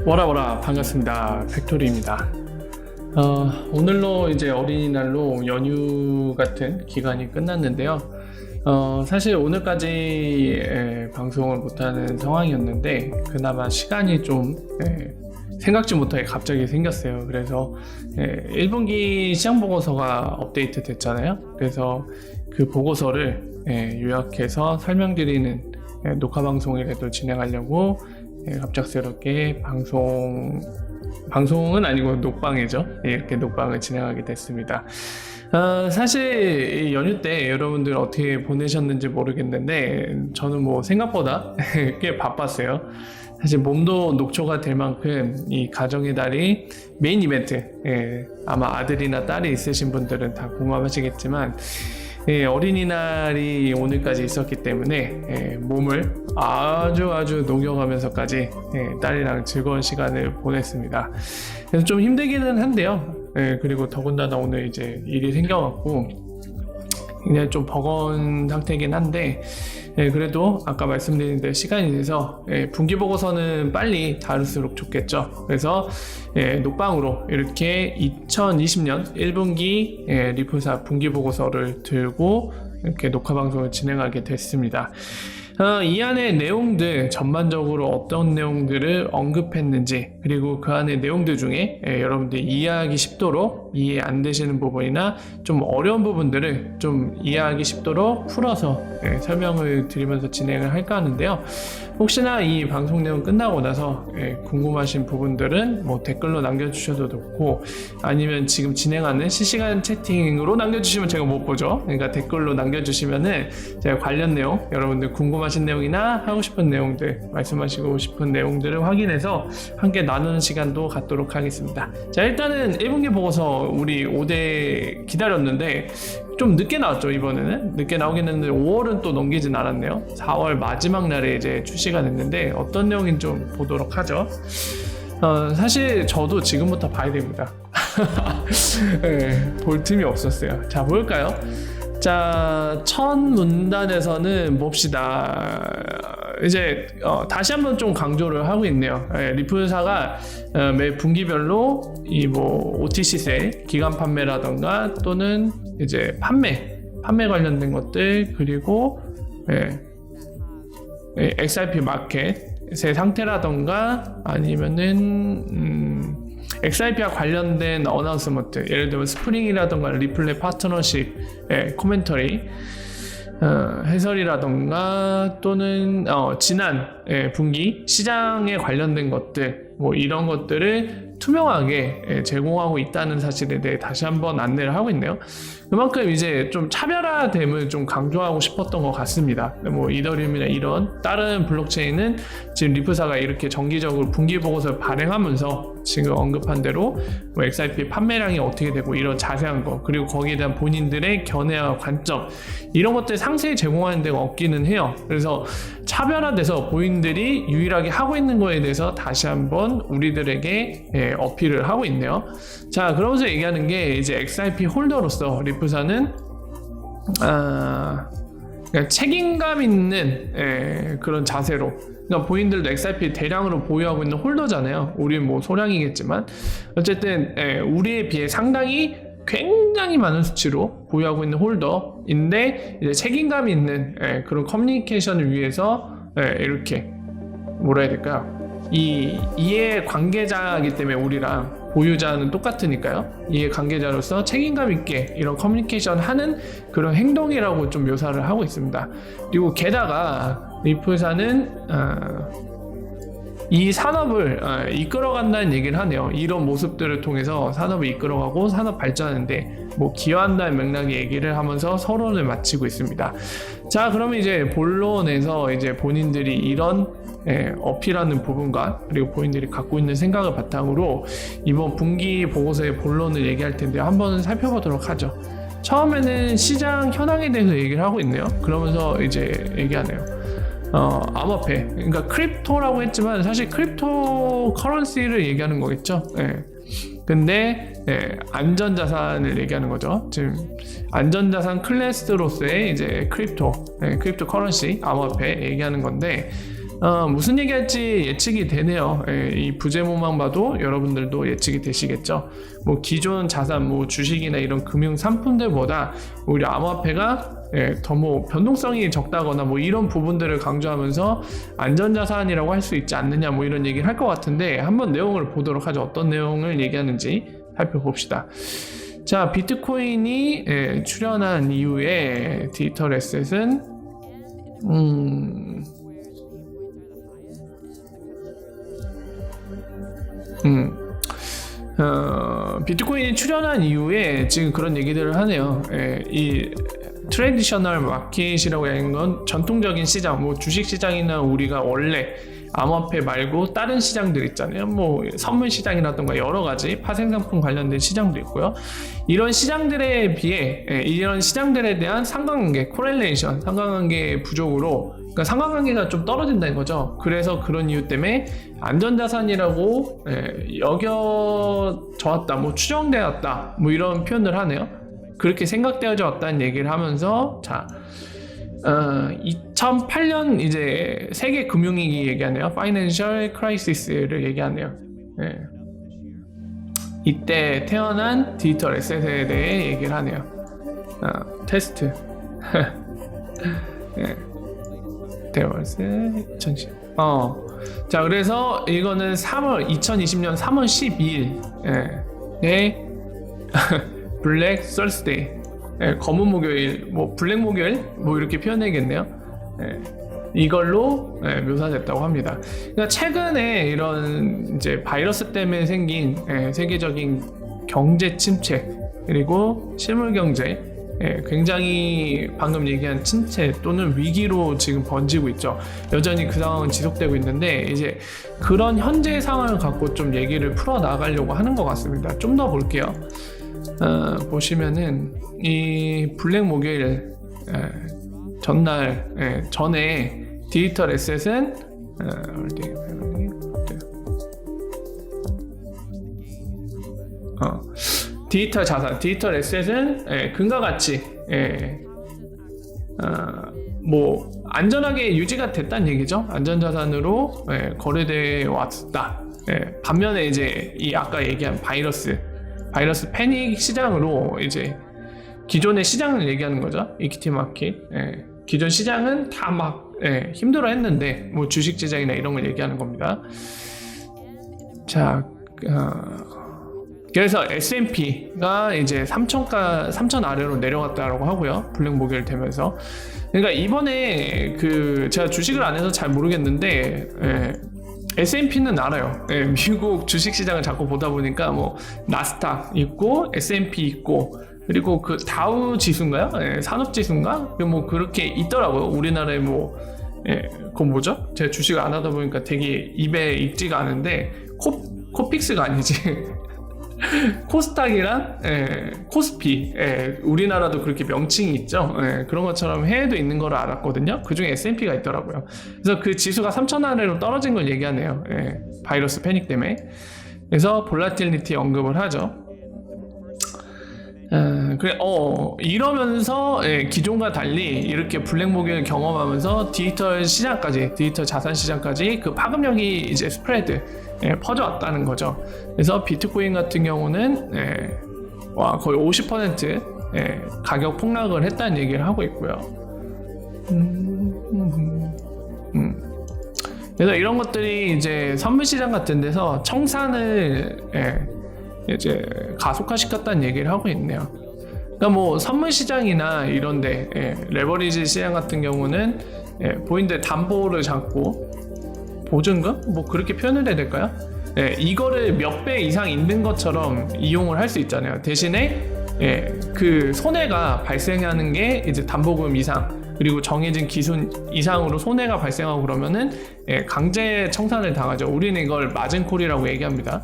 워라 반갑습니다. 팩토리입니다. 오늘로 이제 어린이날로 연휴 같은 기간이 끝났는데요. 사실 오늘까지 방송을 못하는 상황이었는데 그나마 시간이 좀 생각지 못하게 갑자기 생겼어요. 그래서 1분기 시장보고서가 업데이트 됐잖아요. 그래서 그 보고서를 요약해서 설명드리는 녹화 방송이라도 진행하려고 갑작스럽게 방송은 아니고 녹방이죠. 이렇게 녹방을 진행하게 됐습니다. 사실 이 연휴 때 여러분들 어떻게 보내셨는지 모르겠는데 저는 뭐 생각보다 꽤 바빴어요. 사실 몸도 녹초가 될 만큼 이 가정의 달이 메인 이벤트, 아마 아들이나 딸이 있으신 분들은 다 공감하시겠지만 어린이날이 오늘까지 있었기 때문에 몸을 아주 녹여가면서까지 딸이랑 즐거운 시간을 보냈습니다. 그래서 좀 힘들기는 한데요. 그리고 더군다나 오늘 이제 일이 생겨갖고 그냥 좀 버거운 상태이긴 한데 그래도 아까 말씀드린 대로 시간이 돼서 분기보고서는 빨리 다룰수록 좋겠죠. 그래서 녹방으로 이렇게 2020년 1분기 리플사 분기보고서를 들고 이렇게 녹화방송을 진행하게 됐습니다. 이 안에 내용들 전반적으로 어떤 내용들을 언급했는지 그리고 그 안에 내용들 중에 여러분들이 이해하기 쉽도록 이해 안 되시는 부분이나 좀 어려운 부분들을 좀 이해하기 쉽도록 풀어서 설명을 드리면서 진행을 할까 하는데요. 혹시나 이 방송 내용 끝나고 나서 궁금하신 부분들은 뭐 댓글로 남겨주셔도 좋고 아니면 지금 진행하는 실시간 채팅으로 남겨주시면 제가 못 보죠. 그러니까 댓글로 남겨주시면은 제가 관련 내용 여러분들 궁금하신 내용이나 하고 싶은 내용들 말씀하시고 싶은 내용들을 확인해서 함께 나누는 시간도 갖도록 하겠습니다. 자, 일단은 1분기 보고서 우리 5대 기다렸는데 좀 늦게 나왔죠. 이번에는 늦게 나오긴 했는데 5월은 또 넘기진 않았네요. 4월 마지막 날에 이제 출시가 됐는데 어떤 내용인지 좀 보도록 하죠. 사실 저도 지금부터 봐야 됩니다. 볼 틈이 없었어요. 자, 볼까요? 자, 첫 문단에서는 봅시다. 이제 다시 한번 좀 강조를 하고 있네요. 리플사가 매 분기별로 이 뭐 OTC세 기간 판매라던가 또는 이제 판매 관련된 것들 그리고 XRP 마켓의 상태라던가 아니면은 XRP와 관련된 어나운스먼트 예를 들면 스프링이라던가 리플레 파트너십 코멘터리 해설이라던가 또는 지난 분기 시장에 관련된 것들 뭐 이런 것들을 투명하게 제공하고 있다는 사실에 대해 다시 한번 안내를 하고 있네요. 그만큼 이제 좀 차별화됨을 좀 강조하고 싶었던 것 같습니다. 뭐 이더리움이나 이런 다른 블록체인은 지금 리플사가 이렇게 정기적으로 분기 보고서를 발행하면서 지금 언급한 대로 뭐 XRP 판매량이 어떻게 되고 이런 자세한 거 그리고 거기에 대한 본인들의 견해와 관점 이런 것들 상세히 제공하는 데가 없기는 해요. 그래서 차별화돼서 본인들이 유일하게 하고 있는 거에 대해서 다시 한번 우리들에게 어필을 하고 있네요. 자, 그러면서 얘기하는 게 이제 XRP 홀더로서 리플사는 그러니까 책임감 있는 그런 자세로 그러니까 본인들도 XRP 대량으로 보유하고 있는 홀더잖아요. 우리는 뭐 소량이겠지만 어쨌든 우리에 비해 상당히 굉장히 많은 수치로 보유하고 있는 홀더인데 이제 책임감 있는 그런 커뮤니케이션을 위해서 이렇게 뭐라 해야 될까요? 이 이해 관계자이기 때문에 우리랑 보유자는 똑같으니까요. 이해 관계자로서 책임감 있게 이런 커뮤니케이션 하는 그런 행동이라고 좀 묘사를 하고 있습니다. 그리고 게다가 리플사는 이 산업을 이끌어간다는 얘기를 하네요. 이런 모습들을 통해서 산업을 이끌어가고 산업 발전하는데 뭐 기여한다는 맥락의 얘기를 하면서 서론을 마치고 있습니다. 자, 그러면 이제 본론에서 이제 본인들이 이런 어필하는 부분과 그리고 본인들이 갖고 있는 생각을 바탕으로 이번 분기 보고서의 본론을 얘기할 텐데요. 한번 살펴보도록 하죠. 처음에는 시장 현황에 대해서 얘기를 하고 있네요. 그러면서 이제 얘기하네요. 암호화폐, 그러니까 크립토라고 했지만 사실 크립토 커런시를 얘기하는 거겠죠. 근데 안전자산을 얘기하는 거죠. 지금 안전자산 클래스로서의 이제 크립토 커런시, 암호화폐 얘기하는 건데 무슨 얘기할지 예측이 되네요. 이 부재모만 봐도 여러분들도 예측이 되시겠죠. 뭐 기존 자산, 뭐 주식이나 이런 금융 상품들보다 우리 암호화폐가 더 뭐 변동성이 적다거나 뭐 이런 부분들을 강조하면서 안전자산이라고 할 수 있지 않느냐 뭐 이런 얘기를 할 것 같은데 한번 내용을 보도록 하죠. 어떤 내용을 얘기하는지 살펴봅시다. 자, 비트코인이 출현한 이후에 디지털 에셋은 비트코인이 출현한 이후에 지금 그런 얘기들을 하네요. 이 트래디셔널 마켓이라고 하는 건 전통적인 시장, 뭐 주식 시장이나 우리가 원래 암호화폐 말고 다른 시장들 있잖아요. 뭐 선물 시장이라던가 여러 가지 파생상품 관련된 시장도 있고요. 이런 시장들에 비해 이런 시장들에 대한 상관관계, 코렐레이션, 상관관계 부족으로 그러니까 상관관계가 좀 떨어진다는 거죠. 그래서 그런 이유 때문에 안전자산이라고 여겨져 왔다, 뭐 추정되었다, 뭐 이런 표현을 하네요. 그렇게 생각되어져 왔다는 얘기를 하면서 자, 2008년 이제 세계 금융위기 얘기하네요. 파이낸셜 크라이시스를 얘기하네요. 이때 태어난 디지털 에셋에 대해 얘기를 하네요. 테스트. 데월스 2010. 자, 그래서 이거는 2020년 3월 12일에 블랙 설스데이, 검은 목요일, 뭐 블랙 목요일, 뭐 이렇게 표현해야겠네요. 이걸로 묘사됐다고 합니다. 그러니까 최근에 이런 이제 바이러스 때문에 생긴 세계적인 경제 침체 그리고 실물 경제, 굉장히 방금 얘기한 침체 또는 위기로 지금 번지고 있죠. 여전히 그 상황은 지속되고 있는데 이제 그런 현재 상황을 갖고 좀 얘기를 풀어 나가려고 하는 것 같습니다. 좀 더 볼게요. 보시면은 이 블랙 목요일 전날 전에 디지털 에셋은 디지털 자산, 디지털 에셋은 금과 같이 뭐 안전하게 유지가 됐다는 얘기죠. 안전자산으로 거래되어 왔다. 반면에 이제 이 아까 얘기한 바이러스 패닉 시장으로 이제 기존의 시장을 얘기하는 거죠. 이퀴티 마켓. 기존 시장은 다 막 힘들어 했는데 뭐 주식 시장이나 이런 걸 얘기하는 겁니다. 자, 그래서 S&P가 이제 3,000 아래로 내려갔다라고 하고요. 블랙 목요일 되면서. 그러니까 이번에 제가 주식을 안 해서 잘 모르겠는데 S&P는 알아요. 미국 주식시장을 자꾸 보다 보니까 뭐 나스닥 있고 S&P 있고 그리고 그 다우 지수인가요? 산업지수인가? 뭐 그렇게 있더라고요. 우리나라에 뭐 그건 뭐죠? 제가 주식을 안 하다 보니까 되게 입에 익지가 않은데 코픽스가 아니지. 코스닥이랑 코스피, 우리나라도 그렇게 명칭이 있죠. 그런 것처럼 해외도 있는 걸 알았거든요. 그중에 S&P가 있더라고요. 그래서 그 지수가 3,000 아래로 떨어진 걸 얘기하네요. 바이러스 패닉 때문에. 그래서 볼라틸리티 언급을 하죠. 이러면서 기존과 달리 이렇게 블랙 목요일 경험하면서 디지털 자산 시장까지 그 파급력이 이제 스프레드 퍼져왔다는 거죠. 그래서 비트코인 같은 경우는 거의 50% 가격 폭락을 했다는 얘기를 하고 있고요. 그래서 이런 것들이 이제 선물 시장 같은 데서 청산을 이제 가속화시켰다는 얘기를 하고 있네요. 그러니까 뭐 선물 시장이나 이런데 레버리지 시장 같은 경우는 본인들 담보를 잡고 보증금? 뭐 그렇게 표현을 해야 될까요? 이거를 몇 배 이상 있는 것처럼 이용을 할 수 있잖아요. 대신에 그 손해가 발생하는 게 이제 담보금 이상 그리고 정해진 기준 이상으로 손해가 발생하고 그러면은 강제 청산을 당하죠. 우리는 이걸 마진콜이라고 얘기합니다.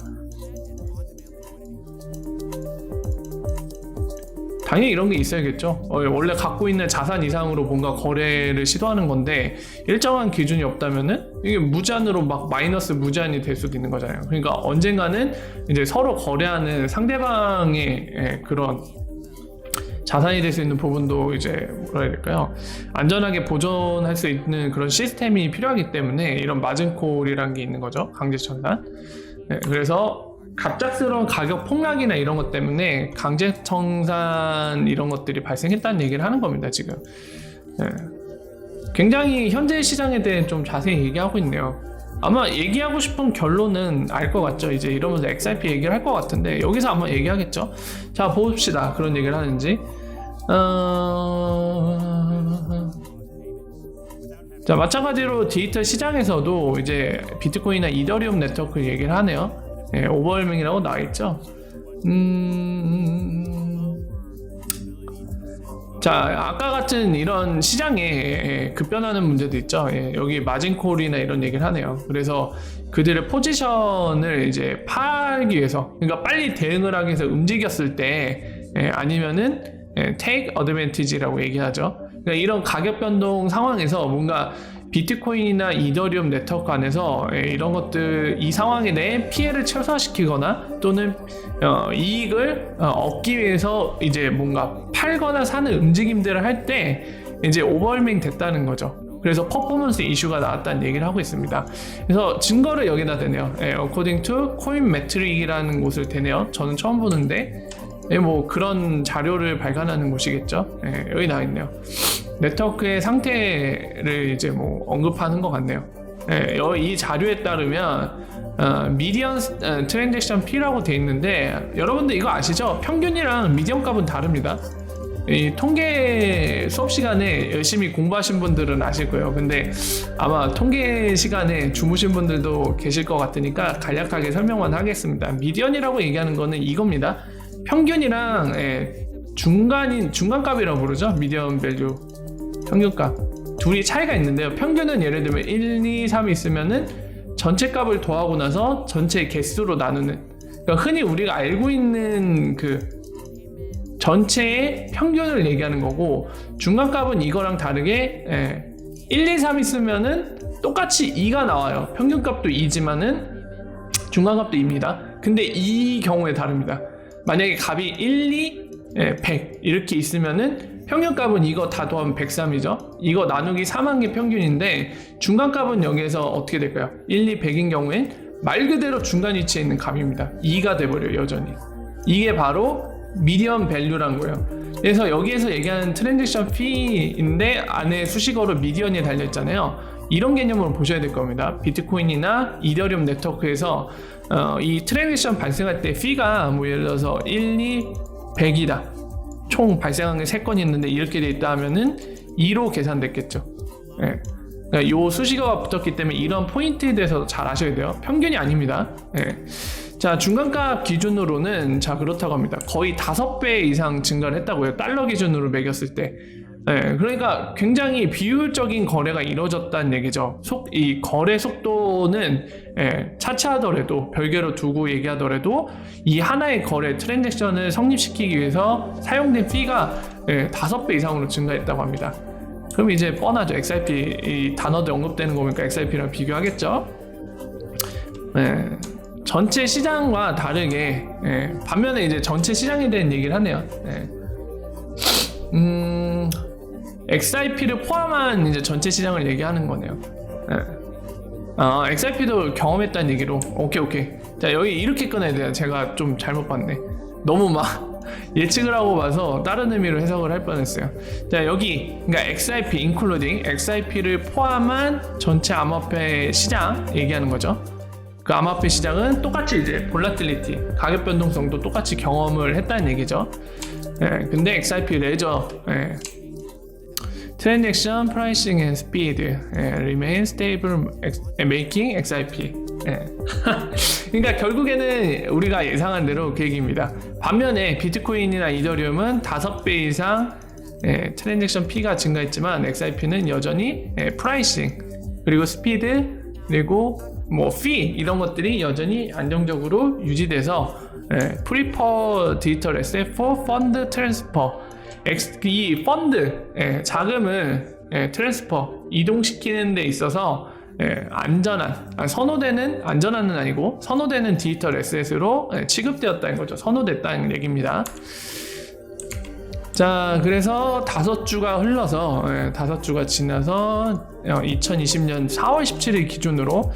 당연히 이런 게 있어야겠죠. 원래 갖고 있는 자산 이상으로 뭔가 거래를 시도하는 건데 일정한 기준이 없다면은 이게 무제한으로 막 마이너스 무제한이 될 수도 있는 거잖아요. 그러니까 언젠가는 이제 서로 거래하는 상대방의 그런 자산이 될 수 있는 부분도 이제 뭐라 해야 될까요? 안전하게 보존할 수 있는 그런 시스템이 필요하기 때문에 이런 마진콜이라는 게 있는 거죠. 강제청산. 네, 그래서 갑작스러운 가격 폭락이나 이런 것 때문에 강제청산 이런 것들이 발생했다는 얘기를 하는 겁니다, 지금. 네. 굉장히 현재 시장에 대해 좀 자세히 얘기하고 있네요. 아마 얘기하고 싶은 결론은 알 것 같죠. 이제 이러면서 XRP 얘기를 할 것 같은데 여기서 아마 얘기하겠죠. 자, 봅시다. 그런 얘기를 하는지. 자, 마찬가지로 디지털 시장에서도 이제 비트코인이나 이더리움 네트워크 얘기를 하네요. 예, 오버웰밍이라고 나와있죠. 자, 아까 같은 이런 시장에 급변하는 문제도 있죠. 예, 여기 마진콜이나 이런 얘기를 하네요. 그래서 그들의 포지션을 이제 팔기 위해서, 그러니까 빨리 대응을 하기 위해서 움직였을 때, 아니면은 take advantage라고 얘기하죠. 그러니까 이런 가격 변동 상황에서 뭔가 비트코인이나 이더리움 네트워크 안에서 이런 것들, 이 상황에 내 피해를 최소화시키거나 또는 이익을 얻기 위해서 이제 뭔가 팔거나 사는 움직임들을 할 때 이제 오버웰밍 됐다는 거죠. 그래서 퍼포먼스 이슈가 나왔다는 얘기를 하고 있습니다. 그래서 증거를 여기다 대네요. according to coinmetric이라는 곳을 대네요. 저는 처음 보는데 뭐 그런 자료를 발간하는 곳이겠죠. 여기 나와 있네요. 네트워크의 상태를 이제 뭐 언급하는 것 같네요. 이 자료에 따르면 미디언 트랜잭션 P라고 돼 있는데 여러분들 이거 아시죠? 평균이랑 미디언 값은 다릅니다. 이 통계 수업 시간에 열심히 공부하신 분들은 아실 거예요. 근데 아마 통계 시간에 주무신 분들도 계실 것 같으니까 간략하게 설명만 하겠습니다. 미디언이라고 얘기하는 거는 이겁니다. 평균이랑 중간값이라고 부르죠. 미디언 밸류, 평균값. 둘이 차이가 있는데요. 평균은 예를 들면 1, 2, 3이 있으면은 전체 값을 더하고 나서 전체 개수로 나누는, 그러니까 흔히 우리가 알고 있는 그 전체의 평균을 얘기하는 거고, 중간값은 이거랑 다르게 1, 2, 3 있으면은 똑같이 2가 나와요. 평균값도 2지만은 중간값도 2입니다. 근데 이 경우에 다릅니다. 만약에 값이 1, 2, 100 이렇게 있으면은 평균값은 이거 다 더하면 103이죠. 이거 나누기 3한 게 평균인데 중간값은 여기에서 어떻게 될까요? 1, 2, 100인 경우엔 말 그대로 중간 위치에 있는 값입니다. 2가 돼버려요, 여전히. 이게 바로 미디언 밸류란 거예요. 그래서 여기에서 얘기하는 트랜잭션 피인데 안에 수식어로 미디언이 달려있잖아요. 이런 개념으로 보셔야 될 겁니다. 비트코인이나 이더리움 네트워크에서 이 트랜잭션 발생할 때 피가 뭐 예를 들어서 1, 2, 100이다. 총 발생한 게 3건이 있는데 이렇게 돼 있다 하면은 2로 계산됐겠죠. 그러니까 요 수식어가 붙었기 때문에 이런 포인트에 대해서 잘 아셔야 돼요. 평균이 아닙니다. 자, 중간값 기준으로는 자 그렇다고 합니다. 거의 5배 이상 증가를 했다고요. 달러 기준으로 매겼을 때. 그러니까 굉장히 비효율적인 거래가 이루어졌다는 얘기죠. 이 거래 속도는 차치하더라도 별개로 두고 얘기하더라도 이 하나의 거래 트랜잭션을 성립시키기 위해서 사용된 피가 5배 이상으로 증가했다고 합니다. 그럼 이제 뻔하죠. XRP 이 단어들 언급되는 거 보니까 XRP랑 비교하겠죠. 전체 시장과 다르게 반면에 이제 전체 시장에 대한 얘기를 하네요. XRP를 포함한 이제 전체 시장을 얘기하는 거네요. XRP도 경험했다는 얘기로 오케이. 자, 여기 이렇게 꺼내야 돼요. 제가 좀 잘못 봤네. 너무 막 예측을 하고 봐서 다른 의미로 해석을 할 뻔했어요. 자, 여기 그러니까 XRP including XRP를 포함한 전체 암호화폐 시장 얘기하는 거죠. 그 암호화폐 시장은 똑같이 이제 볼라틸리티, 가격 변동성도 똑같이 경험을 했다는 얘기죠. 근데 XRP 레저 Transaction Pricing and Speed remain stable, making XRP. 그러니까 결국에는 우리가 예상한 대로 그 얘기입니다. 반면에 비트코인이나 이더리움은 5배 이상 트랜잭션 피가 증가했지만 XRP는 여전히 프라이싱 그리고 스피드 그리고 뭐 피 이런 것들이 여전히 안정적으로 유지돼서 프리퍼 디지털 에셋 포 펀드 트랜스퍼 이 펀드 자금을 트랜스퍼 이동시키는 데 있어서 안전한 안전한은 아니고 선호되는 디지털 에셋으로 취급되었다는 거죠. 선호됐다는 얘기입니다. 자, 그래서 5주가 흘러서 5주가 지나서 2020년 4월 17일 기준으로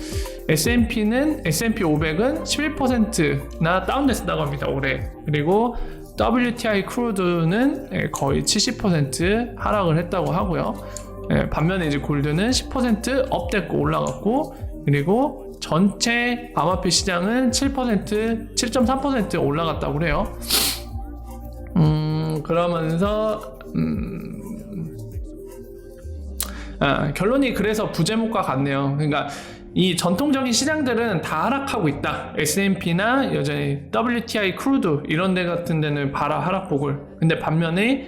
S&P는 S&P 500은 11%나 다운됐다고 합니다, 올해. 그리고 WTI 크루드는 거의 70% 하락을 했다고 하고요. 반면에 이제 골드는 10% 업됐고 올라갔고, 그리고 전체 암호화폐 시장은 7.3% 올라갔다고 그래요. 그러면서 결론이 그래서 부제목과 같네요. 그러니까 이 전통적인 시장들은 다 하락하고 있다. S&P나 여전히 WTI 크루드 이런 데 같은 데는 봐라 하락폭을. 근데 반면에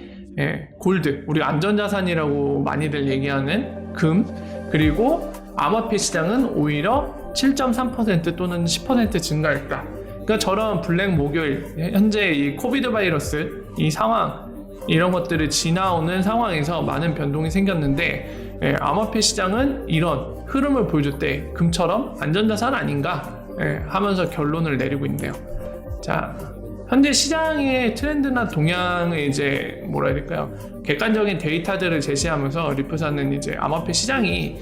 골드, 우리 안전자산이라고 많이들 얘기하는 금, 그리고 암호화폐 시장은 오히려 7.3% 또는 10% 증가했다. 그러니까 저런 블랙 목요일, 현재 이 코비드 바이러스 이 상황, 이런 것들을 지나오는 상황에서 많은 변동이 생겼는데, 암호화폐 시장은 이런 흐름을 보여줄 때 금처럼 안전자산 아닌가 하면서 결론을 내리고 있네요. 자, 현재 시장의 트렌드나 동향을 이제 뭐라 해야 될까요? 객관적인 데이터들을 제시하면서 리프사는 이제 암호화폐 시장이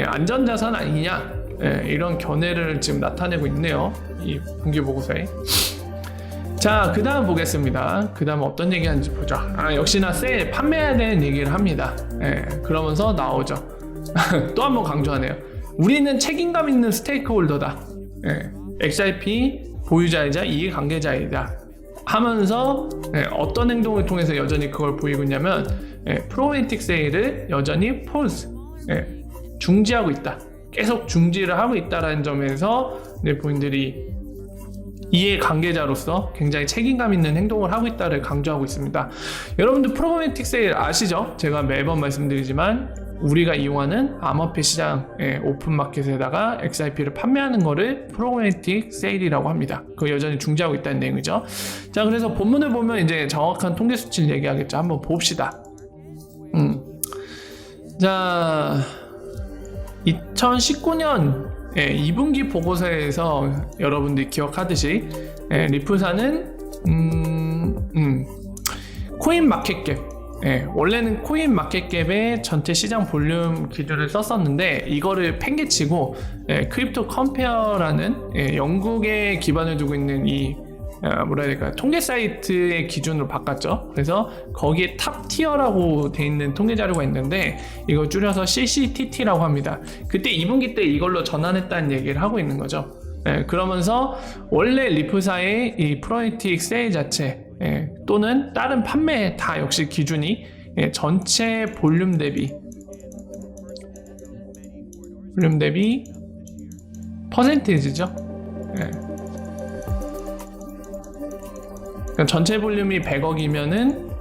안전자산 아니냐, 이런 견해를 지금 나타내고 있네요. 이 분기 보고서에. 자, 그 다음 보겠습니다. 그 다음 어떤 얘기 하는지 보자. 역시나 세일, 판매해야 되는 얘기를 합니다. 그러면서 나오죠. 또 한 번 강조하네요. 우리는 책임감 있는 스테이크홀더다. XRP 보유자이자 이해관계자이다. 하면서 어떤 행동을 통해서 여전히 그걸 보이고 있냐면, 프로그래마틱 세일을 여전히 폴스, 중지하고 있다. 계속 중지를 하고 있다는 점에서 본인들이 이해관계자로서 굉장히 책임감 있는 행동을 하고 있다를 강조하고 있습니다. 여러분들 프로그래마틱 세일 아시죠? 제가 매번 말씀드리지만 우리가 이용하는 암호화폐 시장 오픈마켓에다가 XRP를 판매하는 거를 프로그래마틱 세일이라고 합니다. 그거 여전히 중지하고 있다는 내용이죠. 자, 그래서 본문을 보면 이제 정확한 통계 수치를 얘기하겠죠. 한번 봅시다. 자, 2019년 2분기 보고서에서 여러분들이 기억하듯이 리프사는 코인 마켓캡, 원래는 코인 마켓캡의 전체 시장 볼륨 기준을 썼었는데 이거를 팽개치고 크립토 컴페어라는 영국에 기반을 두고 있는 이 뭐라 해야 될까요? 통계 사이트의 기준으로 바꿨죠. 그래서 거기에 탑 티어라고 돼 있는 통계 자료가 있는데 이거 줄여서 CCTT라고 합니다. 그때 2분기 때 이걸로 전환했다는 얘기를 하고 있는 거죠. 그러면서 원래 리프사의 이 프로그래마틱 세일 자체 또는 다른 판매 다 역시 기준이 전체 볼륨 대비 퍼센테이지죠. 그러니까 전체 볼륨이 100억이면은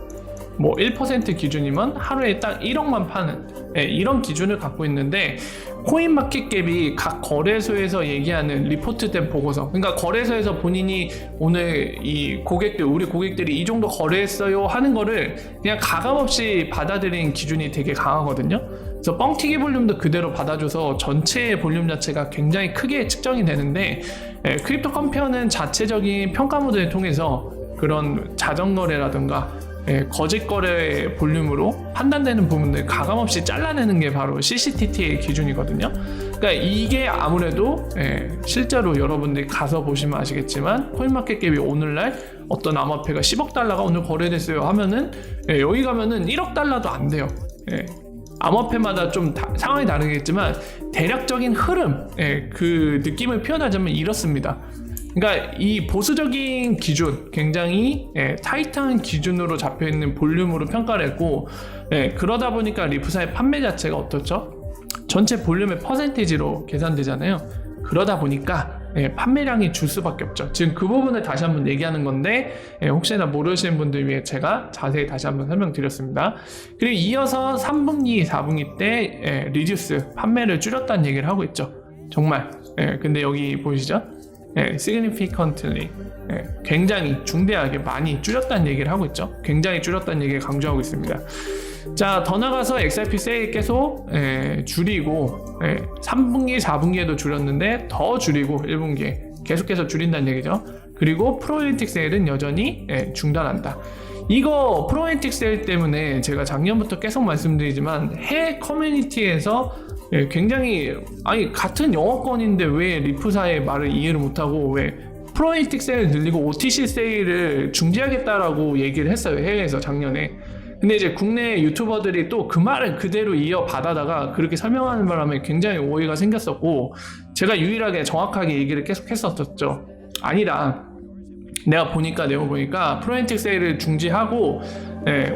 뭐 1% 기준이면 하루에 딱 1억만 파는 이런 기준을 갖고 있는데, 코인마켓캡이 각 거래소에서 얘기하는 리포트된 보고서, 그러니까 거래소에서 본인이 오늘 이 고객들, 우리 고객들이 이 정도 거래했어요 하는 거를 그냥 가감없이 받아들이는 기준이 되게 강하거든요. 그래서 뻥튀기 볼륨도 그대로 받아줘서 전체 볼륨 자체가 굉장히 크게 측정이 되는데, 크립토 컴페어는 자체적인 평가 모델을 통해서 그런 자전거래라든가 거짓거래 볼륨으로 판단되는 부분들 가감없이 잘라내는 게 바로 CCTT의 기준이거든요. 그러니까 이게 아무래도 실제로 여러분들이 가서 보시면 아시겠지만 코인마켓캡이 오늘날 어떤 암호화폐가 10억 달러가 오늘 거래됐어요 하면은 여기 가면은 1억 달러도 안 돼요. 암호화폐마다 좀 상황이 다르겠지만 대략적인 흐름, 그 느낌을 표현하자면 이렇습니다. 그러니까 이 보수적인 기준, 굉장히 타이트한 기준으로 잡혀있는 볼륨으로 평가를 했고, 그러다 보니까 리프사의 판매 자체가 어떻죠? 전체 볼륨의 퍼센테이지로 계산되잖아요. 그러다 보니까 판매량이 줄 수밖에 없죠. 지금 그 부분을 다시 한번 얘기하는 건데 혹시나 모르시는 분들 위해 제가 자세히 다시 한번 설명드렸습니다. 그리고 이어서 3분기, 4분기 때 리듀스, 판매를 줄였다는 얘기를 하고 있죠. 정말. 근데 여기 보이시죠? significantly, 굉장히 중대하게 많이 줄였다는 얘기를 하고 있죠. 굉장히 줄였다는 얘기를 강조하고 있습니다. 자, 더 나가서 XRP 세일 계속 줄이고 3분기, 4분기에도 줄였는데 더 줄이고 1분기에 계속해서 줄인다는 얘기죠. 그리고 프로그래마틱 세일은 여전히 중단한다. 이거 프로에틱 세일 때문에 제가 작년부터 계속 말씀드리지만 해외 커뮤니티에서 굉장히 아니 같은 영어권인데 왜 리프사의 말을 이해를 못하고 왜 프로에틱 세일 늘리고 OTC 세일을 중지하겠다라고 얘기를 했어요. 해외에서 작년에. 근데 이제 국내 유튜버들이 또 그 말을 그대로 이어받아다가 그렇게 설명하는 바람에 굉장히 오해가 생겼었고 제가 유일하게 정확하게 얘기를 계속 했었죠. 아니다. 내가 보니까 내용 보니까 프로에틱 세일을 중지하고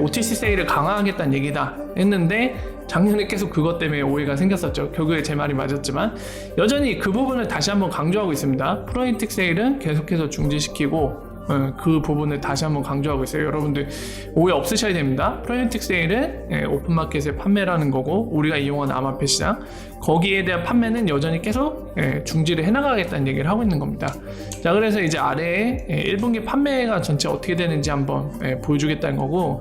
OTC 세일을 강화하겠다는 얘기다 했는데 작년에 계속 그것 때문에 오해가 생겼었죠. 결국에 제 말이 맞았지만 여전히 그 부분을 다시 한번 강조하고 있습니다. 프로에틱 세일은 계속해서 중지시키고 그 부분을 다시 한번 강조하고 있어요. 여러분들 오해 없으셔야 됩니다. 프로에틱 세일은 오픈마켓에 판매를 하는 거고 우리가 이용하는 암호화폐 시장 거기에 대한 판매는 여전히 계속 중지를 해나가겠다는 얘기를 하고 있는 겁니다. 자, 그래서 이제 아래에 1분기 판매가 전체 어떻게 되는지 한번 보여주겠다는 거고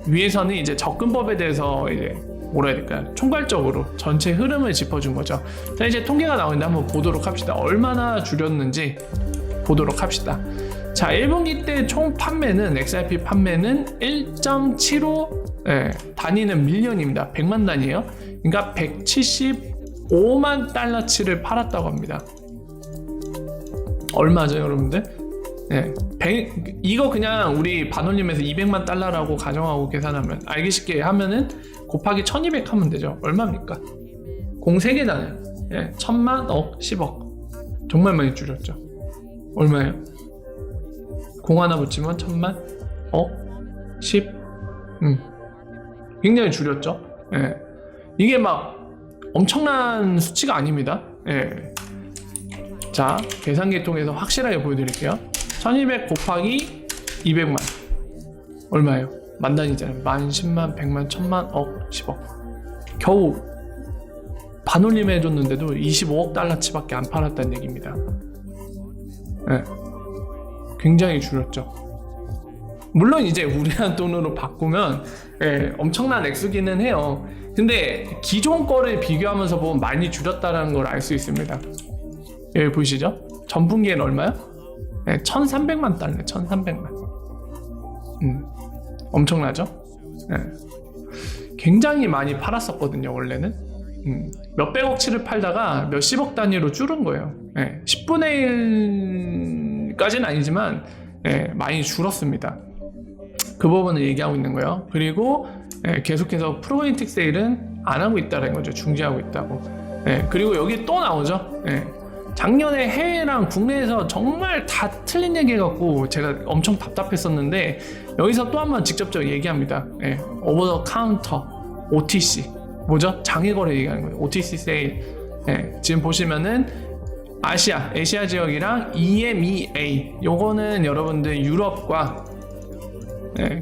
위에서는 이제 접근법에 대해서 이제 뭐라 해야 될까요? 총괄적으로 전체 흐름을 짚어준 거죠. 자, 이제 통계가 나오는데 한번 보도록 합시다. 얼마나 줄였는지 보도록 합시다. 자, 1분기 때 총 판매는 XRP 판매는 1.75 단위는 밀리언입니다. 100만 단위예요. 그러니까 175만 달러치를 팔았다고 합니다. 얼마죠, 여러분들? 이거 그냥 우리 반올림에서 200만 달러라고 가정하고 계산하면 알기 쉽게 하면은 곱하기 1200 하면 되죠. 얼마입니까? 공 3개잖아요. 1000만, 억, 10억. 정말 많이 줄였죠. 얼마예요? 공 하나 붙이면 1000만, 억, 10. 굉장히 줄였죠. 이게 막 엄청난 수치가 아닙니다. 자, 계산기 통해서 확실하게 보여드릴게요. 1200 곱하기 200만 얼마예요? 만 단위잖아요. 만, 10만, 100만, 1000만, 억, 10억. 겨우 반올림 해줬는데도 25억 달러치밖에 안 팔았다는 얘기입니다. 굉장히 줄였죠. 물론 이제 우리나라 돈으로 바꾸면 엄청난 액수기는 해요. 근데 기존 거를 비교하면서 보면 많이 줄였다는 걸 알 수 있습니다. 여기 보이시죠? 전분기에는 얼마요? 1300만 달러, 1300만. 엄청나죠? 굉장히 많이 팔았었거든요, 원래는. 몇백억치를 팔다가 몇십억 단위로 줄은 거예요. 10분의 1까지는 아니지만 많이 줄었습니다. 그 부분을 얘기하고 있는 거예요. 그리고 계속해서 프로에틱 세일은 안 하고 있다는 거죠. 중지하고 있다고. 그리고 여기 또 나오죠. 작년에 해외랑 국내에서 정말 다 틀린 얘기 해갖고 제가 엄청 답답했었는데 여기서 또 한번 직접적으로 얘기합니다. 오버 더 카운터 OTC 뭐죠? 장외거래 얘기하는 거예요. OTC 세일. 지금 보시면은 아시아 지역이랑 EMEA 요거는 여러분들 유럽과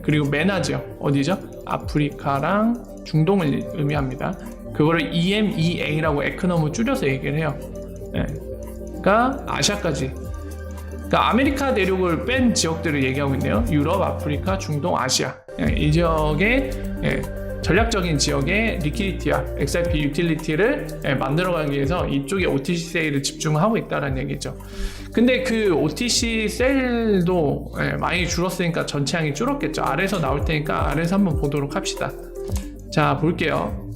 그리고 메나 지역 어디죠? 아프리카랑 중동을 의미합니다. 그거를 EMEA라고 에크너무 줄여서 얘기를 해요. 그러니까 아시아까지. 그러니까 아메리카 대륙을 뺀 지역들을 얘기하고 있네요. 유럽, 아프리카, 중동, 아시아. 이 지역의 전략적인 지역의 리퀴디티와 XRP 유틸리티를 만들어가기 위해서 이쪽에 OTC 세일을 집중하고 있다는 얘기죠. 근데 그 OTC 세일도 많이 줄었으니까 전체 양이 줄었겠죠. 아래에서 나올 테니까 아래에서 한번 보도록 합시다. 자, 볼게요.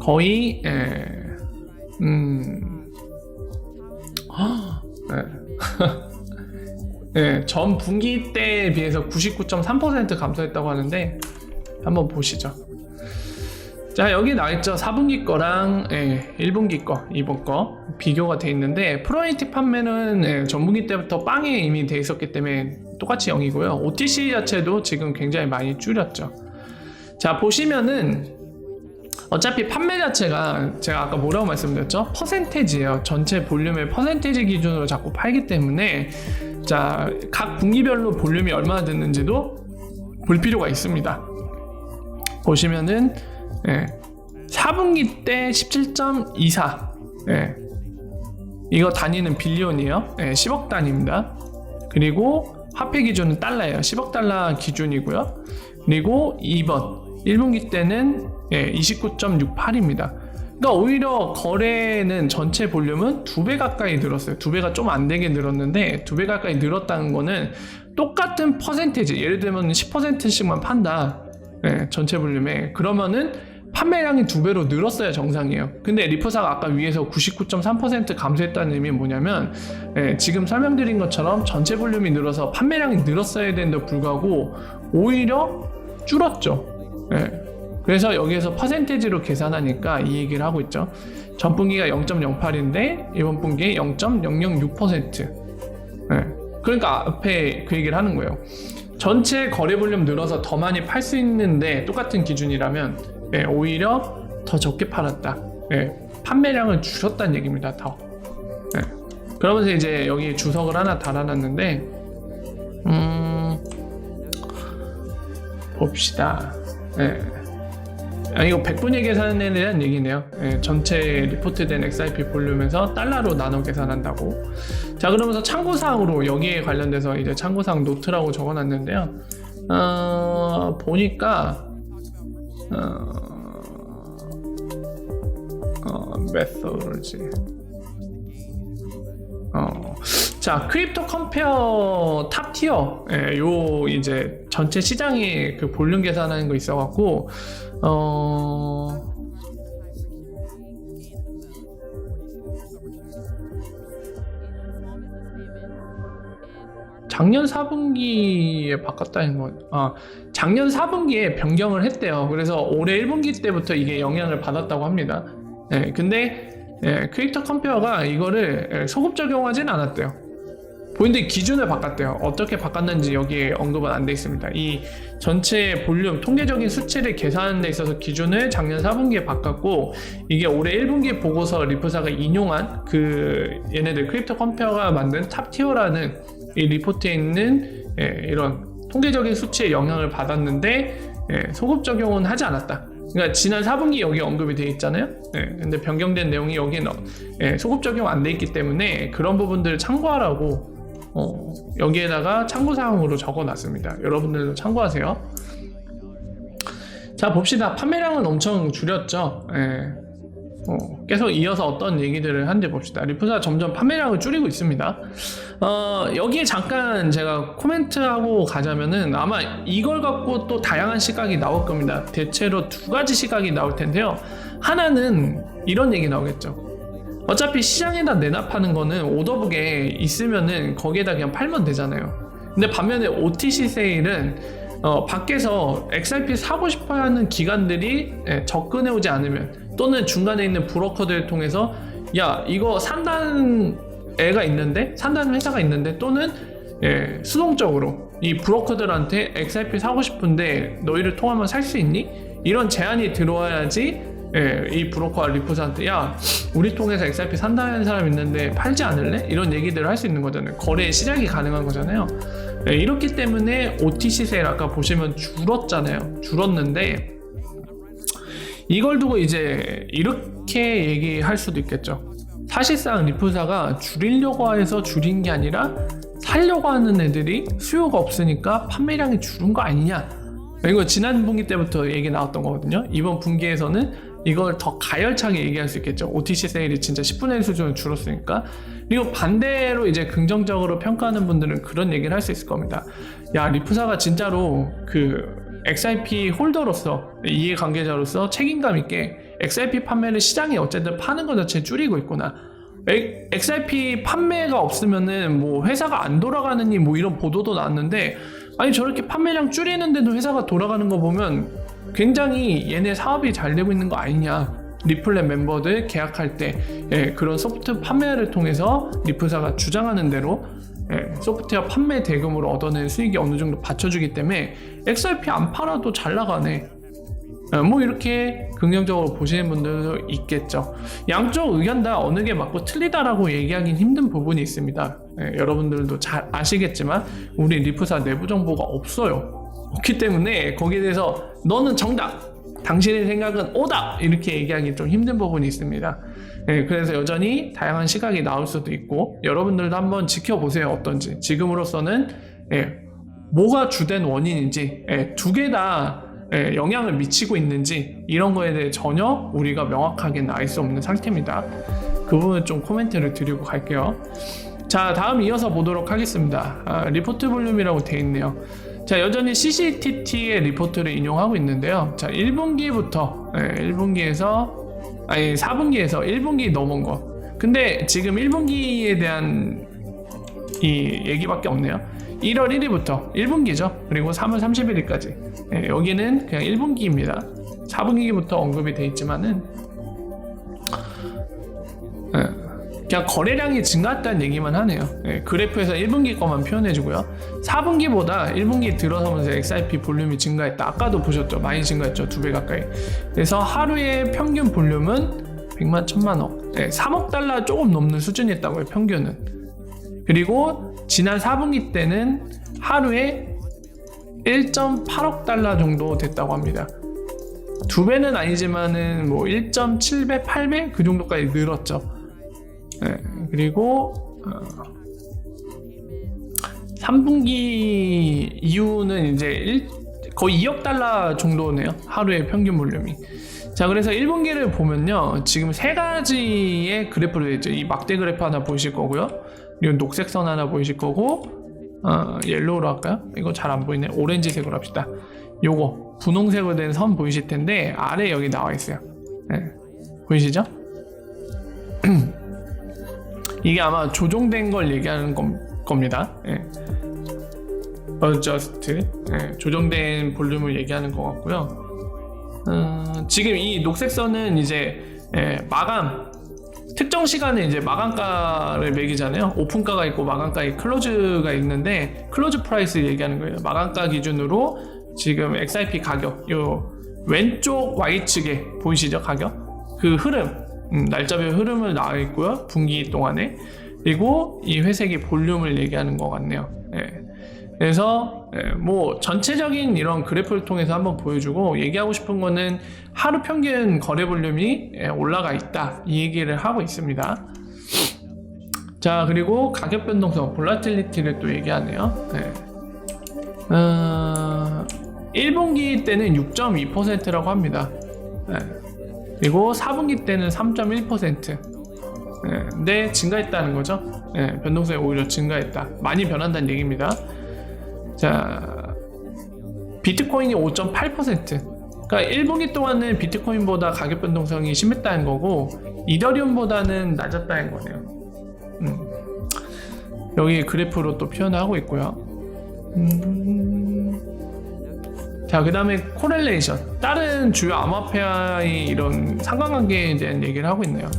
거의 전 분기 때에 비해서 99.3% 감소했다고 하는데 한번 보시죠. 자, 여기 나와있죠. 4분기 거랑 1분기 거, 이번 거 비교가 돼 있는데 프로에틱 판매는 전분기 때부터 빵에 이미 돼 있었기 때문에 똑같이 0이고요. OTC 자체도 지금 굉장히 많이 줄였죠. 자, 보시면은 어차피 판매 자체가 제가 아까 뭐라고 말씀드렸죠? 퍼센테이지예요. 전체 볼륨의 퍼센테이지 기준으로 자꾸 팔기 때문에 자, 각 분기별로 볼륨이 얼마나 됐는지도 볼 필요가 있습니다. 보시면은 4분기 때 17.24 이거 단위는 빌리언이에요. 10억 단위입니다. 그리고 화폐 기준은 달러예요. 10억 달러 기준이고요. 그리고 2번 1분기 때는 29.68입니다. 그러니까 오히려 거래는 전체 볼륨은 2배 가까이 늘었어요. 2배가 좀 안 되게 늘었는데 2배 가까이 늘었다는 거는 똑같은 퍼센테이지, 예를 들면 10%씩만 판다. 전체 볼륨에. 그러면은 판매량이 2배로 늘었어야 정상이에요. 근데 리프사가 아까 위에서 99.3% 감소했다는 의미는 뭐냐면 지금 설명드린 것처럼 전체 볼륨이 늘어서 판매량이 늘었어야 되는데 불구하고 오히려 줄었죠. 그래서 여기에서 퍼센테이지로 계산하니까 이 얘기를 하고 있죠. 전분기가 0.08인데 이번 분기에 0.006%. 그러니까 앞에 그 얘기를 하는 거예요. 전체 거래 볼륨 늘어서 더 많이 팔 수 있는데 똑같은 기준이라면 오히려 더 적게 팔았다. 판매량을 줄였다는 얘기입니다. 더. 그러면서 이제 여기 주석을 하나 달아놨는데 봅시다. 이거 100분위 계산에 대한 얘기네요. 전체 리포트된 XIP 볼륨에서 달러로 나눠 계산한다고. 자, 그러면서 참고사항으로 여기에 관련돼서 이제 참고사항 노트라고 적어놨는데요. 보니까 메소로지. 자, 크립토 컴페어 탑 티어. 요 이제 전체 시장의 그 볼륨 계산하는 거 있어갖고 작년 4분기에 바꿨다는 거. 작년 4분기에 변경을 했대요. 그래서 올해 1분기 때부터 이게 영향을 받았다고 합니다. 근데 크립토 컴페어가 이거를 소급 적용하진 않았대요. 보이는데 기준을 바꿨대요. 어떻게 바꿨는지 여기에 언급은 안 돼 있습니다. 이 전체 볼륨 통계적인 수치를 계산하는 데 있어서 기준을 작년 4분기에 바꿨고, 이게 올해 1분기 보고서 리프사가 인용한 그 얘네들 크립토 컴페어가 만든 탑티어라는 이 리포트에 있는 이런 통계적인 수치에 영향을 받았는데 소급 적용은 하지 않았다. 그러니까 지난 4분기 여기 언급이 되어 있잖아요. 근데 변경된 내용이 여기에 소급 적용 안 돼 있기 때문에 그런 부분들을 참고하라고 여기에다가 참고사항으로 적어놨습니다. 여러분들도 참고하세요. 자, 봅시다. 판매량은 엄청 줄였죠. 계속 이어서 어떤 얘기들을 하는지 봅시다. 리프사가 점점 판매량을 줄이고 있습니다. 여기에 잠깐 제가 코멘트하고 가자면은 아마 이걸 갖고 또 다양한 시각이 나올 겁니다. 대체로 2가지 시각이 나올 텐데요. 하나는 이런 얘기 나오겠죠. 어차피 시장에다 내납하는 거는 오더북에 있으면은 거기에다 그냥 팔면 되잖아요. 근데 반면에 OTC 세일은 밖에서 XRP 사고 싶어 하는 기관들이 접근해 오지 않으면, 또는 중간에 있는 브로커들을 통해서 야, 이거 산다는 애가 있는데, 산다는 회사가 있는데, 또는 수동적으로 이 브로커들한테 XRP 사고 싶은데 너희를 통하면 살 수 있니? 이런 제안이 들어와야지 이 브로커와 리프사한테 야, 우리 통해서 XRP 산다는 사람 있는데 팔지 않을래? 이런 얘기들을 할 수 있는 거잖아요. 거래의 시작이 가능한 거잖아요. 이렇기 때문에 OTC 세일 아까 보시면 줄었잖아요. 줄었는데 이걸 두고 이제 이렇게 얘기할 수도 있겠죠. 사실상 리프사가 줄이려고 해서 줄인 게 아니라 살려고 하는 애들이 수요가 없으니까 판매량이 줄은 거 아니냐. 이거 지난 분기 때부터 얘기 나왔던 거거든요. 이번 분기에서는 이걸 더 가열차게 얘기할 수 있겠죠. OTC 세일이 진짜 10분의 1 수준으로 줄었으니까. 그리고 반대로 이제 긍정적으로 평가하는 분들은 그런 얘기를 할 수 있을 겁니다. 야, 리프사가 진짜로 그 XRP 홀더로서, 이해관계자로서 책임감 있게 XRP 판매를 시장에 어쨌든 파는 것 자체를 줄이고 있구나. XRP 판매가 없으면은 뭐 회사가 안 돌아가느니 뭐 이런 보도도 나왔는데, 아니 저렇게 판매량 줄이는데도 회사가 돌아가는 거 보면 굉장히 얘네 사업이 잘 되고 있는 거 아니냐. 리플렛 멤버들 계약할 때 그런 소프트 판매를 통해서 리프사가 주장하는 대로 소프트웨어 판매 대금으로 얻어낸 수익이 어느 정도 받쳐주기 때문에 XRP 안 팔아도 잘 나가네. 뭐 이렇게 긍정적으로 보시는 분들도 있겠죠. 양쪽 의견 다 어느 게 맞고 틀리다라고 얘기하긴 힘든 부분이 있습니다. 여러분들도 잘 아시겠지만 우리 리프사 내부 정보가 없어요. 없기 때문에 거기에 대해서 너는 정답, 당신의 생각은 오다 이렇게 얘기하기 좀 힘든 부분이 있습니다. 그래서 여전히 다양한 시각이 나올 수도 있고, 여러분들도 한번 지켜보세요. 어떤지. 지금으로서는 뭐가 주된 원인인지, 두 개 다 영향을 미치고 있는지 이런 거에 대해 전혀 우리가 명확하게는 알 수 없는 상태입니다. 그 부분은 좀 코멘트를 드리고 갈게요. 자, 다음 이어서 보도록 하겠습니다. 리포트 볼륨이라고 되어 있네요. 자, 여전히 CCTT의 리포트를 인용하고 있는데요. 자, 1분기부터 4분기에서 1분기 넘은 거. 근데 지금 1분기에 대한 이 얘기밖에 없네요. 1월 1일부터 1분기죠. 그리고 3월 31일까지. 여기는 그냥 1분기입니다. 4분기부터 언급이 돼 있지만은 그냥 거래량이 증가했다는 얘기만 하네요. 그래프에서 1분기 것만 표현해주고요. 4분기보다 1분기 들어서면서 XRP 볼륨이 증가했다. 아까도 보셨죠? 많이 증가했죠. 2배 가까이. 그래서 하루의 평균 볼륨은 100만, 1000만억. 3억 달러 조금 넘는 수준이었다고요. 평균은. 그리고 지난 4분기 때는 하루에 1.8억 달러 정도 됐다고 합니다. 2배는 아니지만은 뭐 1.7배, 8배 그 정도까지 늘었죠. 그리고 3분기 이후는 이제 거의 2억 달러 정도네요. 하루의 평균 볼륨이. 자, 그래서 1분기를 보면요. 지금 세 가지의 그래프로 되어 있죠. 이 막대 그래프 하나 보이실 거고요. 그리고 녹색 선 하나 보이실 거고, 옐로우로 할까요? 이거 잘 안 보이네. 오렌지색으로 합시다. 요거 분홍색으로 된 선 보이실 텐데 아래 여기 나와 있어요. 보이시죠? 이게 아마 조정된 걸 얘기하는 겁니다. adjust, 조정된 볼륨을 얘기하는 것 같고요. 지금 이 녹색 선은 이제 마감, 특정 시간에 이제 마감가를 매기잖아요. 오픈가가 있고 마감가에 클로즈가 있는데 클로즈 프라이스 얘기하는 거예요. 마감가 기준으로 지금 XRP 가격, 요 왼쪽 Y측에 보이시죠? 가격? 그 흐름, 날짜별 흐름을 나와 있고요. 분기 동안에. 그리고 이 회색이 볼륨을 얘기하는 것 같네요. 그래서 뭐 전체적인 이런 그래프를 통해서 한번 보여주고, 얘기하고 싶은 거는 하루 평균 거래 볼륨이 올라가 있다, 이 얘기를 하고 있습니다. 자, 그리고 가격 변동성, 볼라틸리티를 또 얘기하네요. 1분기 때는 6.2%라고 합니다. 그리고 4분기 때는 3.1%. 근데 증가했다는 거죠. 변동성이 오히려 증가했다. 많이 변한다는 얘기입니다. 자, 비트코인이 5.8%. 그러니까 1분기 동안은 비트코인보다 가격 변동성이 심했다는 거고, 이더리움보다는 낮았다는 거네요. 여기 그래프로 또 표현하고 있고요. 자, 그 다음에 코렐레이션, 다른 주요 암호화폐와의 이런 상관관계에 대한 얘기를 하고 있네요.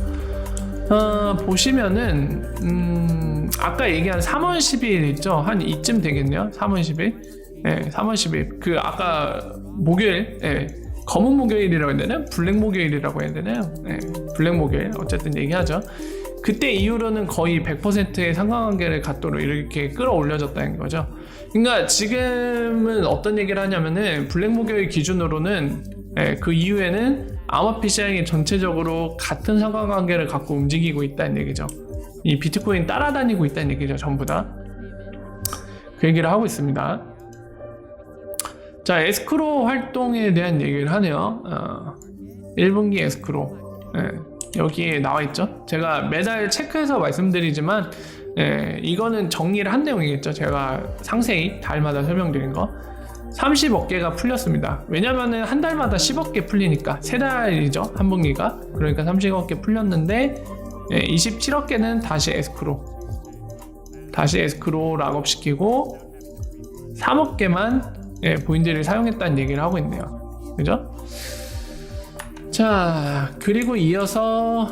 보시면은 아까 얘기한 3월 10일 있죠? 한 이쯤 되겠네요. 3월 10일. 3월 10일. 그 아까 목요일, 검은 목요일이라고 해야 되나요? 블랙 목요일이라고 해야 되나요? 블랙 목요일. 어쨌든 얘기하죠. 그때 이후로는 거의 100%의 상관관계를 갖도록 이렇게 끌어올려졌다는 거죠. 그러니까 지금은 어떤 얘기를 하냐면은 블랙 목요일 기준으로는 그 이후에는 암호화폐 시장이 전체적으로 같은 상관관계를 갖고 움직이고 있다는 얘기죠. 이 비트코인 따라다니고 있다는 얘기죠. 전부 다. 그 얘기를 하고 있습니다. 자, 에스크로 활동에 대한 얘기를 하네요. 1분기 에스크로. 여기에 나와 있죠. 제가 매달 체크해서 말씀드리지만 이거는 정리를 한 내용이겠죠. 제가 상세히 달마다 설명드린 거. 30억 개가 풀렸습니다. 왜냐면은 한 달마다 10억 개 풀리니까, 세 달이죠, 한 분기가. 그러니까 30억 개 풀렸는데 27억 개는 다시 에스크로 락업 시키고 3억 개만 보인들을 사용했다는 얘기를 하고 있네요. 그죠? 자, 그리고 이어서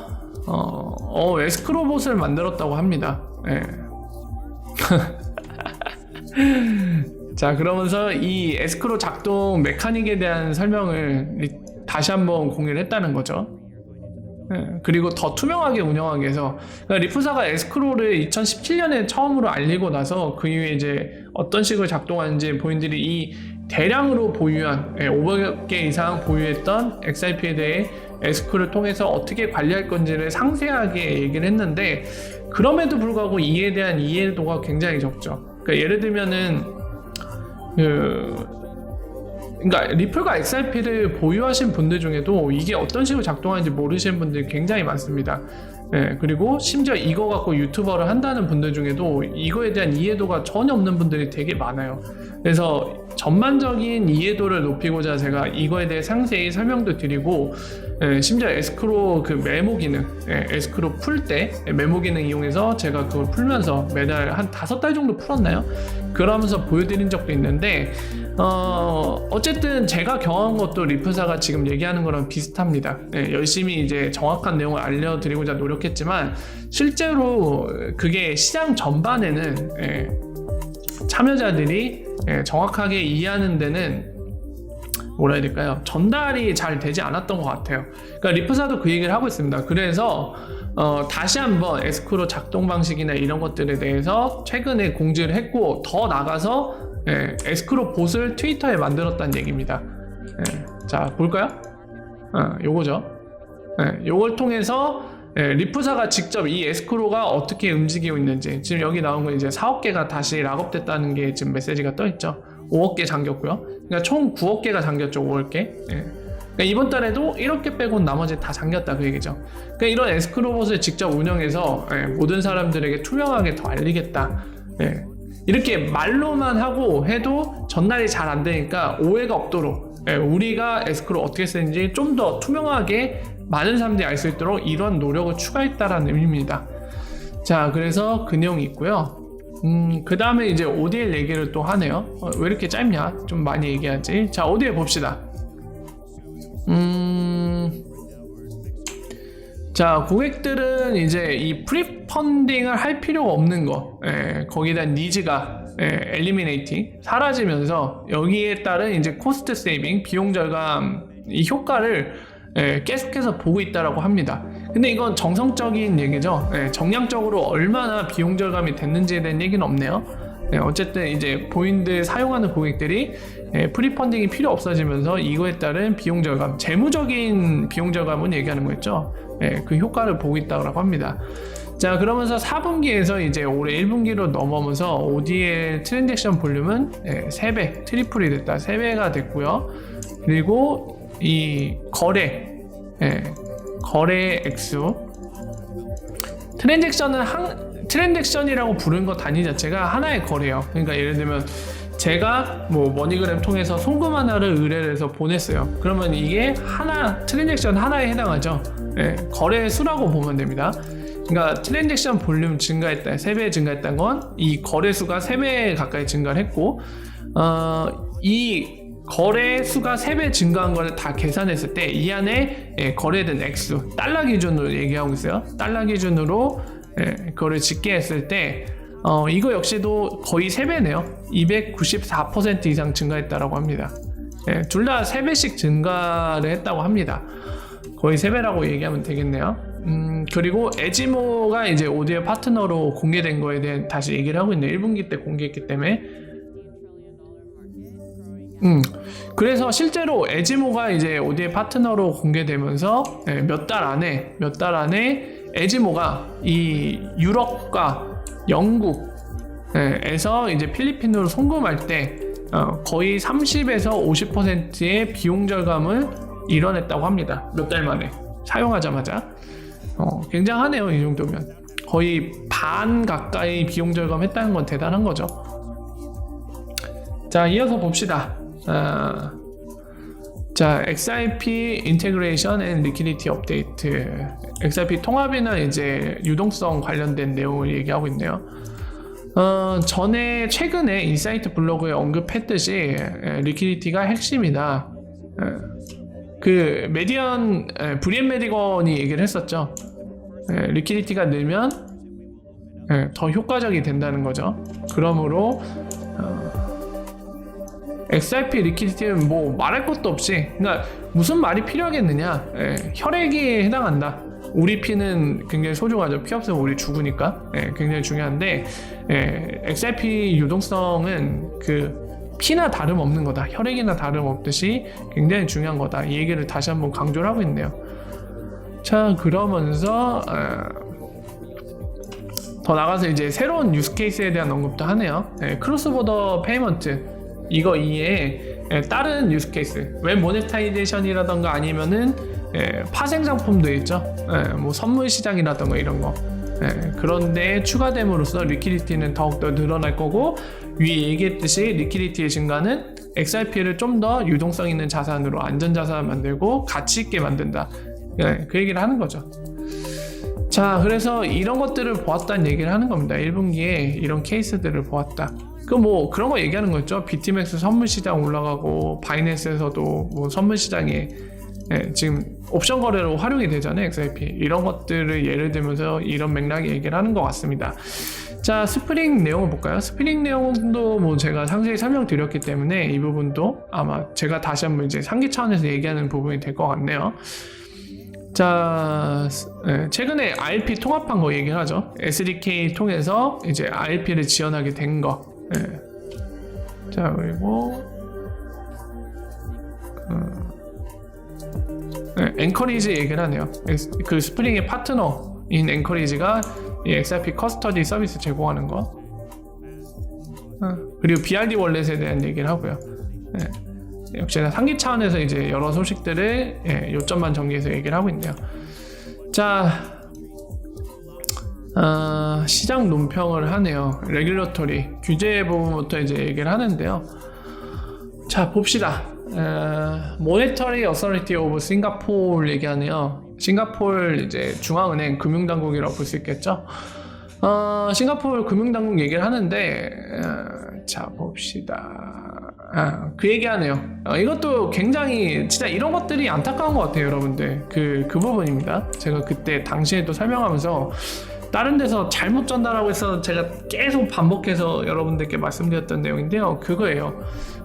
에스크로봇을 만들었다고 합니다. 자, 그러면서 이 에스크로 작동 메카닉에 대한 설명을 다시 한번 공유를 했다는 거죠. 그리고 더 투명하게 운영하기 위해서, 그러니까 리프사가 에스크로를 2017년에 처음으로 알리고 나서 그 이후에 이제 어떤 식으로 작동하는지 본인들이 이 대량으로 보유한 500개 이상 보유했던 XRP에 대해 에스크로를 통해서 어떻게 관리할 건지를 상세하게 얘기를 했는데, 그럼에도 불구하고 이에 대한 이해도가 굉장히 적죠. 그러니까 예를 들면은 그러니까 리플과 XRP를 보유하신 분들 중에도 이게 어떤 식으로 작동하는지 모르시는 분들이 굉장히 많습니다. 그리고 심지어 이거 갖고 유튜버를 한다는 분들 중에도 이거에 대한 이해도가 전혀 없는 분들이 되게 많아요. 그래서 전반적인 이해도를 높이고자 제가 이거에 대해 상세히 설명도 드리고, 심지어 에스크로 그 메모 기능, 에스크로 풀 때 메모 기능 이용해서 제가 그걸 풀면서 매달 한 5달 정도 풀었나요? 그러면서 보여드린 적도 있는데, 어쨌든 제가 경험한 것도 리프사가 지금 얘기하는 거랑 비슷합니다. 열심히 이제 정확한 내용을 알려드리고자 노력했지만, 실제로 그게 시장 전반에는 참여자들이 정확하게 이해하는 데는 뭐라 해야 될까요? 전달이 잘 되지 않았던 것 같아요. 그러니까 리프사도 그 얘기를 하고 있습니다. 그래서 다시 한번 에스크로 작동 방식이나 이런 것들에 대해서 최근에 공지를 했고, 더 나가서 에스크로 봇을 트위터에 만들었다는 얘기입니다. 자, 볼까요? 요거죠. 요걸 통해서 리프사가 직접 이 에스크로가 어떻게 움직이고 있는지, 지금 여기 나온 건 이제 4억 개가 다시 락업됐다는 게 지금 메시지가 떠 있죠. 5억 개 잠겼고요. 그러니까 총 9억 개가 잠겼죠. 5억 개. 그러니까 이번 달에도 1억 개 빼고는 나머지 다 잠겼다, 그 얘기죠. 그러니까 이런 에스크로봇을 직접 운영해서 모든 사람들에게 투명하게 더 알리겠다. 이렇게 말로만 하고 해도 전달이 잘 안 되니까 오해가 없도록, 우리가 에스크로 어떻게 쓰는지 좀 더 투명하게 많은 사람들이 알 수 있도록 이런 노력을 추가했다라는 의미입니다. 자, 그래서 그 내용이 있고요. 그 다음에 이제 ODL 얘기를 또 하네요. 왜 이렇게 짧냐? 좀 많이 얘기하지. 자, ODL 봅시다. 자, 고객들은 이제 이 프리펀딩을 할 필요가 없는 거, 거기에 대한 니즈가 엘리미네이팅, 사라지면서 여기에 따른 이제 코스트 세이빙, 비용 절감 이 효과를 계속해서 보고 있다라고 합니다. 근데 이건 정성적인 얘기죠. 정량적으로 얼마나 비용 절감이 됐는지에 대한 얘기는 없네요. 어쨌든 이제 보인드 사용하는 고객들이 프리펀딩이 필요 없어지면서 이거에 따른 비용 절감, 재무적인 비용 절감은 얘기하는 거였죠. 그 효과를 보고 있다고 합니다. 자, 그러면서 4분기에서 이제 올해 1분기로 넘어오면서 ODL 트랜잭션 볼륨은 3배, 트리플이 됐다. 3배가 됐고요. 그리고 이 거래 액수, 트랜잭션이라고 부르는 것 단위 자체가 하나의 거래예요. 그러니까 예를 들면 제가 뭐 머니그램 통해서 송금 하나를 의뢰를 해서 보냈어요. 그러면 이게 트랜잭션 하나에 해당하죠. 거래 수라고 보면 됩니다. 그러니까 트랜잭션 볼륨 증가했다, 3배 증가했다는 건 이 거래 수가 3배 가까이 증가를 했고, 이 거래 수가 3배 증가한 거를 다 계산했을 때 이 안에 거래된 액수, 달러 기준으로 얘기하고 있어요. 달러 기준으로 그거를 집계했을 때 이거 역시도 거의 3배네요. 294% 이상 증가했다라고 합니다. 둘 다 3배씩 증가를 했다고 합니다. 거의 3배라고 얘기하면 되겠네요. 그리고 에지모가 이제 ODL 파트너로 공개된 거에 대해 다시 얘기를 하고 있네요. 1분기 때 공개했기 때문에. 그래서 실제로 에지모가 이제 ODL 파트너로 공개되면서 몇 달 안에 에지모가 이 유럽과 영국에서 이제 필리핀으로 송금할 때 거의 30에서 50%의 비용 절감을 이뤄냈다고 합니다. 몇 달 만에 사용하자마자. 굉장하네요. 이 정도면 거의 반 가까이 비용 절감했다는 건 대단한 거죠. 자, 이어서 봅시다. 자, XRP 인테그레이션 앤 리퀴디티 업데이트. XRP 통합이나 이제 유동성 관련된 내용을 얘기하고 있네요. 최근에 인사이트 블로그에 언급했듯이 리퀴디티가 핵심이다. 그 브리엔 메디건이 얘기를 했었죠. 리퀴디티가 늘면 더 효과적이 된다는 거죠. 그러므로 XRP 리퀴디티는 뭐 말할 것도 없이, 그러니까 무슨 말이 필요하겠느냐. 혈액이 해당한다. 우리 피는 굉장히 소중하죠. 피 없으면 우리 죽으니까 굉장히 중요한데, XRP 유동성은 그 피나 다름없는 거다. 혈액이나 다름없듯이 굉장히 중요한 거다. 이 얘기를 다시 한번 강조를 하고 있네요. 자, 그러면서 더 나가서 이제 새로운 유스 케이스에 대한 언급도 하네요. 크로스보더 페이먼트, 이거 이외에 다른 유스 케이스, 웹 모네타이제이션이라던가 아니면은 파생 상품도 있죠. 뭐 선물 시장이라던가 이런 거. 그런데 추가됨으로써 리퀴디티는 더욱더 늘어날 거고, 위에 얘기했듯이 리퀴디티의 증가는 XRP를 좀 더 유동성 있는 자산으로 안전자산을 만들고 가치 있게 만든다. 그 얘기를 하는 거죠. 자, 그래서 이런 것들을 보았다는 얘기를 하는 겁니다. 1분기에 이런 케이스들을 보았다. 그 뭐 그런 거 얘기하는 거죠. BTMX 선물 시장 올라가고 바이낸스에서도 뭐 선물 시장에 지금 옵션 거래로 활용이 되잖아요, XRP. 이런 것들을 예를 들면서 이런 맥락의 얘기를 하는 것 같습니다. 자, 스프링 내용을 볼까요? 스프링 내용도 뭐 제가 상세히 설명드렸기 때문에 이 부분도 아마 제가 다시 한번 이제 상기 차원에서 얘기하는 부분이 될 것 같네요. 자, 최근에 RP 통합한 거 얘기를 하죠. SDK 통해서 이제 RP를 지원하게 된 거. 자, 그리고 앵커리지 얘기를 하네요. 그 스프링의 파트너인 앵커리지가 이 XRP 커스터디 서비스 제공하는 거. 그리고 BRD 월렛에 대한 얘기를 하고요. 역시나 상기 차원에서 이제 여러 소식들을 요점만 정리해서 얘기를 하고 있네요. 자, 시장 논평을 하네요. 레귤러토리 규제 부분부터 이제 얘기를 하는데요. 자, 봅시다. 모네터리 어서리티 오브 싱가포르 얘기하네요. 싱가포르 이제 중앙은행 금융당국이라고 볼 수 있겠죠. 싱가포르 금융당국 얘기를 하는데, 자, 봅시다. 그 얘기하네요. 이것도 굉장히 진짜 이런 것들이 안타까운 것 같아요, 여러분들. 그 부분입니다. 제가 그때 당시에도 설명하면서 다른 데서 잘못 전달하고 있어서 제가 계속 반복해서 여러분들께 말씀드렸던 내용인데요. 그거예요.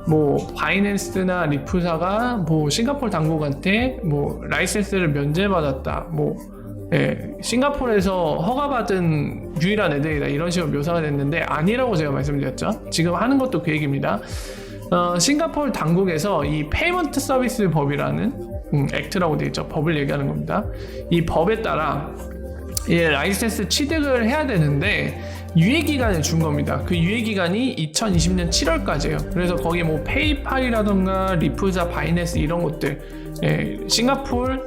뭐 바이낸스나 리프사가 뭐 싱가포르 당국한테 뭐 라이센스를 면제받았다. 뭐 싱가포르에서 허가받은 유일한 애들이다. 이런 식으로 묘사가 됐는데 아니라고 제가 말씀드렸죠. 지금 하는 것도 그 얘기입니다. 싱가포르 당국에서 이 페이먼트 서비스 법이라는 액트라고 되어 있죠. 법을 얘기하는 겁니다. 이 법에 따라 라이센스 취득을 해야 되는데 유예기간을 준 겁니다. 그 유예기간이 2020년 7월까지예요. 그래서 거기 뭐 페이팔이라던가 리프사, 바이낸스 이런 것들 싱가포르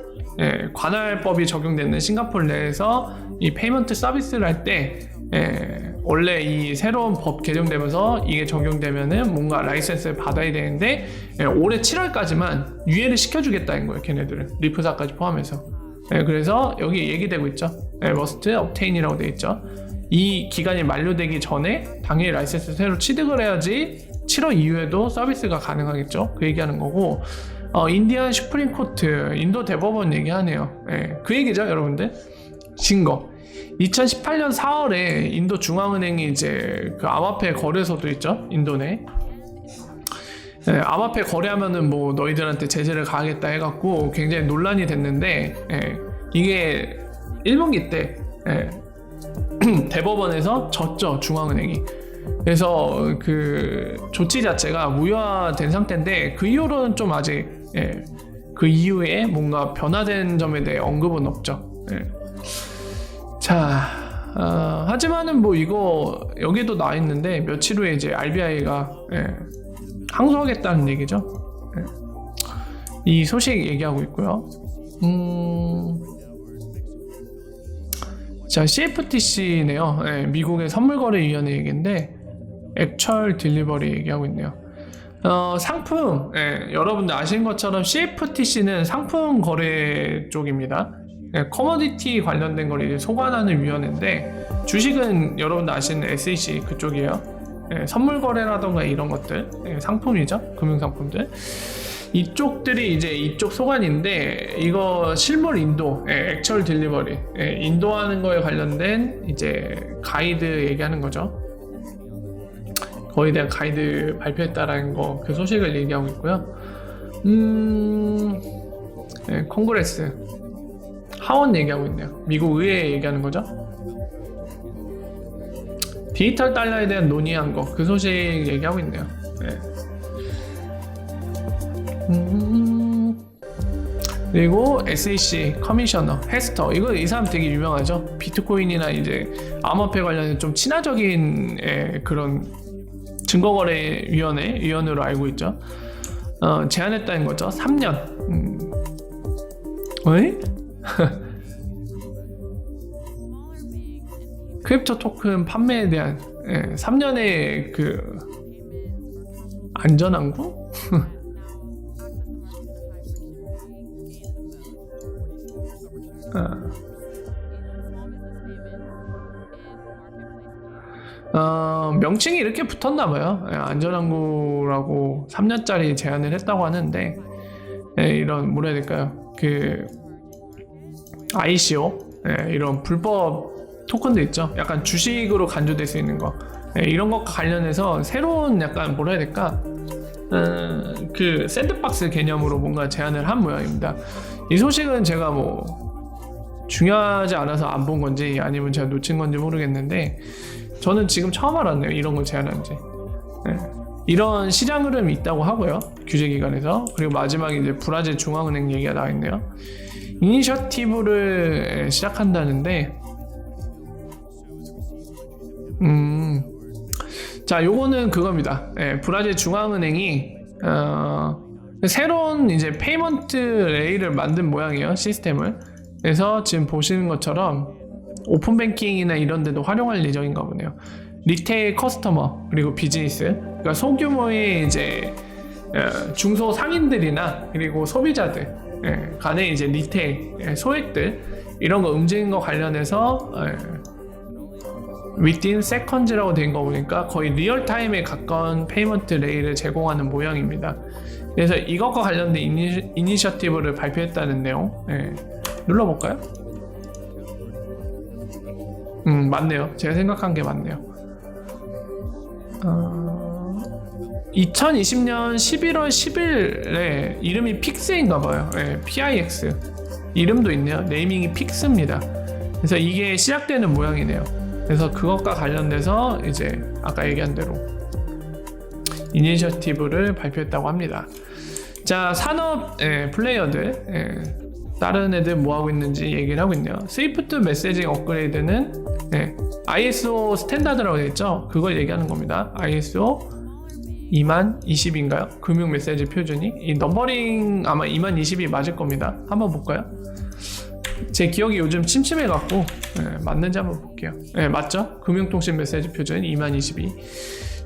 관할법이 적용되는 싱가포르 내에서 이 페이먼트 서비스를 할 때 원래 이 새로운 법 개정되면서 이게 적용되면은 뭔가 라이센스를 받아야 되는데 올해 7월까지만 유예를 시켜주겠다는 거예요. 걔네들은 리프사까지 포함해서. 그래서 여기 얘기되고 있죠. must obtain이라고 되어 있죠. 이 기간이 만료되기 전에 당연히 라이센스 새로 취득을 해야지 7월 이후에도 서비스가 가능하겠죠. 그 얘기하는 거고, 인디안 슈프림 코트 인도 대법원 얘기하네요. 그 얘기죠, 여러분들. 증거. 2018년 4월에 인도 중앙은행이 이제 그 암호화폐 거래소도 있죠, 인도 내. 암호화폐 거래하면은 뭐 너희들한테 제재를 가하겠다 해갖고 굉장히 논란이 됐는데, 이게 1분기 때 대법원에서 졌죠, 중앙은행이. 그래서 그 조치 자체가 무효화된 상태인데 그 이후로는 좀 아직 그 이후에 뭔가 변화된 점에 대해 언급은 없죠. 자, 하지만은 뭐 이거 여기도 나와 있는데 며칠 후에 이제 RBI가 항소하겠다는 얘기죠. 이 소식 얘기하고 있고요. 자, CFTC네요. 미국의 선물거래위원회 얘기인데 액츄얼 딜리버리 얘기하고 있네요. 상품, 여러분들 아시는 것처럼 CFTC는 상품 거래 쪽입니다. 커머디티 관련된 걸 이제 소관하는 위원회인데, 주식은 여러분들 아시는 SEC 그쪽이에요. 선물 거래라던가 이런 것들, 상품이죠, 금융상품들. 이쪽들이 이제 이쪽 소관인데, 이거 실물 인도, 액츄얼 딜리버리, 인도하는 거에 관련된 이제 가이드 얘기하는 거죠. 거기에 대한 가이드 발표했다라는 거, 그 소식을 얘기하고 있고요. 콩그레스 하원 얘기하고 있네요. 미국 의회 얘기하는 거죠. 디지털 달러에 대한 논의한 거, 그 소식 얘기하고 있네요. 그리고 SEC 커미셔너 헤스터, 이거 이 사람 되게 유명하죠. 비트코인이나 이제 암호화폐 관련된 좀 친화적인 그런 증거거래위원회로 알고 있죠. 제안했다는 거죠. 3년. 어이? 크립토 토큰 판매에 대한 3년의 그 안전한구? 명칭이 이렇게 붙었나봐요. 안전항구라고 3년짜리 제한을 했다고 하는데, 이런 뭐라 해야 될까요? 그 ICO 이런 불법 토큰도 있죠. 약간 주식으로 간주될 수 있는 거, 이런 것과 관련해서 새로운 약간 뭐라 해야 될까? 그 샌드박스 개념으로 뭔가 제안을 한 모양입니다. 이 소식은 제가 뭐 중요하지 않아서 안 본 건지 아니면 제가 놓친 건지 모르겠는데, 저는 지금 처음 알았네요. 이런 걸 제안한지. 이런 시장 흐름이 있다고 하고요. 규제기관에서. 그리고 마지막에 이제 브라질 중앙은행 얘기가 나와 있네요. 이니셔티브를 시작한다는데, 자, 요거는 그겁니다. 브라질 중앙은행이 새로운 이제 페이먼트 레일을 만든 모양이에요. 시스템을. 그래서 지금 보시는 것처럼 오픈뱅킹이나 이런 데도 활용할 예정인가 보네요. 리테일 커스터머 그리고 비즈니스, 그러니까 소규모의 이제 중소 상인들이나 그리고 소비자들 간의 이제 리테일 소액들 이런 거 움직이는 거 관련해서 within seconds라고 된 거 보니까 거의 리얼타임에 가까운 페이먼트 레일을 제공하는 모양입니다. 그래서 이것과 관련된 이니셔티브를 발표했다는 내용. 눌러볼까요? 맞네요. 제가 생각한 게 맞네요. 2020년 11월 10일에 이름이 픽스인가봐요. PIX 이름도 있네요. 네이밍이 픽스입니다. 그래서 이게 시작되는 모양이네요. 그래서 그것과 관련돼서 이제 아까 얘기한 대로 이니셔티브를 발표했다고 합니다. 자, 산업 플레이어들 다른 애들 뭐 하고 있는지 얘기를 하고 있네요. 스위프트 메시징 업그레이드는 ISO 스탠다드라고 되어 있죠. 그걸 얘기하는 겁니다. ISO 2020인가요? 금융 메시지 표준이. 이 넘버링 아마 2020이 맞을 겁니다. 한번 볼까요? 제 기억이 요즘 침침해갖고 맞는지 한번 볼게요. 맞죠? 금융통신 메시지 표준 2022.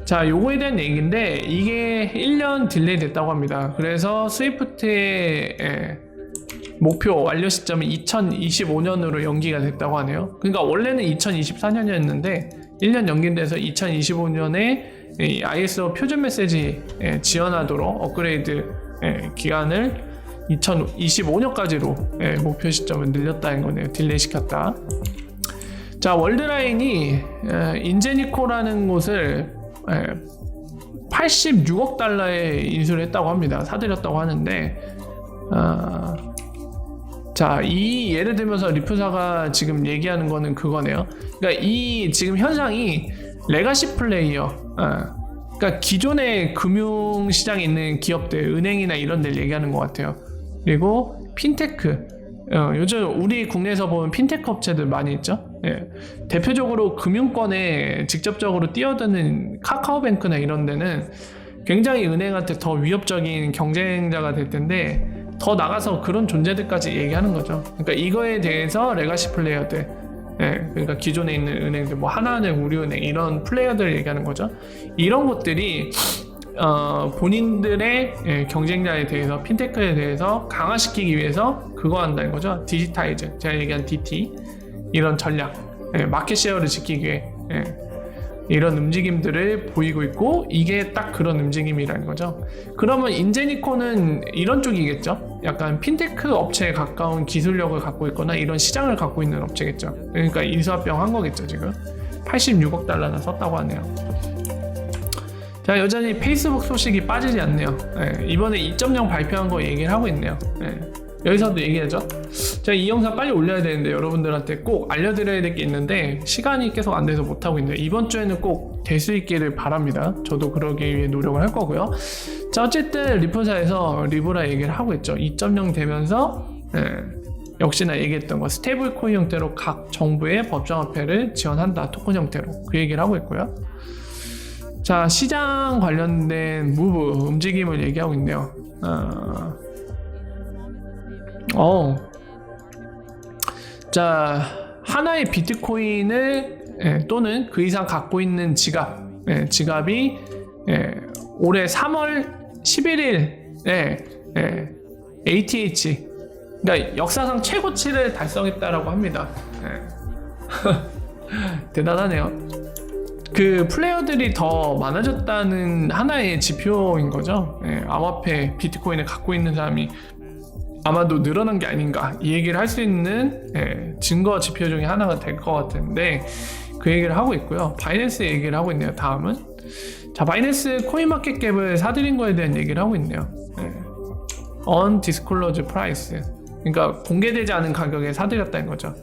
자, 요거에 대한 얘기인데 이게 1년 딜레이 됐다고 합니다. 그래서 스위프트의 목표 완료 시점이 2025년으로 연기가 됐다고 하네요. 그러니까 원래는 2024년이었는데 1년 연기돼서 2025년에 ISO 표준 메시지 지원하도록 업그레이드 기간을 2025년까지로 목표 시점을 늘렸다는 거네요. 딜레이 시켰다. 자, 월드라인이 인제니코라는 곳을 86억 달러에 인수를 했다고 합니다. 사들였다고 하는데, 자, 이 예를 들면서 리프사가 지금 얘기하는 거는 그거네요. 그러니까 이 지금 현상이 레가시 플레이어, 그러니까 기존의 금융시장에 있는 기업들, 은행이나 이런 데를 얘기하는 것 같아요. 그리고 핀테크, 요즘 우리 국내에서 보면 핀테크 업체들 많이 있죠. 대표적으로 금융권에 직접적으로 뛰어드는 카카오뱅크나 이런 데는 굉장히 은행한테 더 위협적인 경쟁자가 될 텐데, 더 나가서 그런 존재들까지 얘기하는 거죠. 그러니까 이거에 대해서 레가시 플레이어들, 그러니까 기존에 있는 은행들, 뭐 하나은행, 우리은행 이런 플레이어들을 얘기하는 거죠. 이런 것들이 본인들의 경쟁자에 대해서, 핀테크에 대해서 강화시키기 위해서 그거 한다는 거죠. 디지타이즈, 제가 얘기한 DT 이런 전략, 마켓 쉐어를 지키기 위해 이런 움직임들을 보이고 있고, 이게 딱 그런 움직임이라는 거죠. 그러면 인제니코는 이런 쪽이겠죠. 약간 핀테크 업체에 가까운 기술력을 갖고 있거나 이런 시장을 갖고 있는 업체겠죠. 그러니까 인수합병 한 거겠죠. 지금 86억 달러나 썼다고 하네요. 자, 여전히 페이스북 소식이 빠지지 않네요. 이번에 2.0 발표한 거 얘기를 하고 있네요. 여기서도 얘기하죠. 제가 이 영상 빨리 올려야 되는데 여러분들한테 꼭 알려드려야 될 게 있는데 시간이 계속 안 돼서 못하고 있는데, 이번 주에는 꼭 될 수 있기를 바랍니다. 저도 그러기 위해 노력을 할 거고요. 자, 어쨌든 리프사에서 리브라 얘기를 하고 있죠. 2.0 되면서 역시나 얘기했던 거 스테이블 코인 형태로 각 정부의 법정화폐를 지원한다. 토큰 형태로 그 얘기를 하고 있고요. 자, 시장 관련된 무브 움직임을 얘기하고 있네요. 자, 하나의 비트코인을 또는 그 이상 갖고 있는 지갑이 올해 3월 11일에 ATH, 그러니까 역사상 최고치를 달성했다라고 합니다. 대단하네요. 그 플레이어들이 더 많아졌다는 하나의 지표인 거죠. 암호화폐 비트코인을 갖고 있는 사람이 아마도 늘어난 게 아닌가, 이 얘기를 할 수 있는 증거 지표 중에 하나가 될 것 같은데, 그 얘기를 하고 있고요. 바이낸스 얘기를 하고 있네요. 다음은 자, 바이낸스 코인마켓캡을 사들인 거에 대한 얘기를 하고 있네요. Undisclosed price, 그러니까 공개되지 않은 가격에 사들였다는 거죠.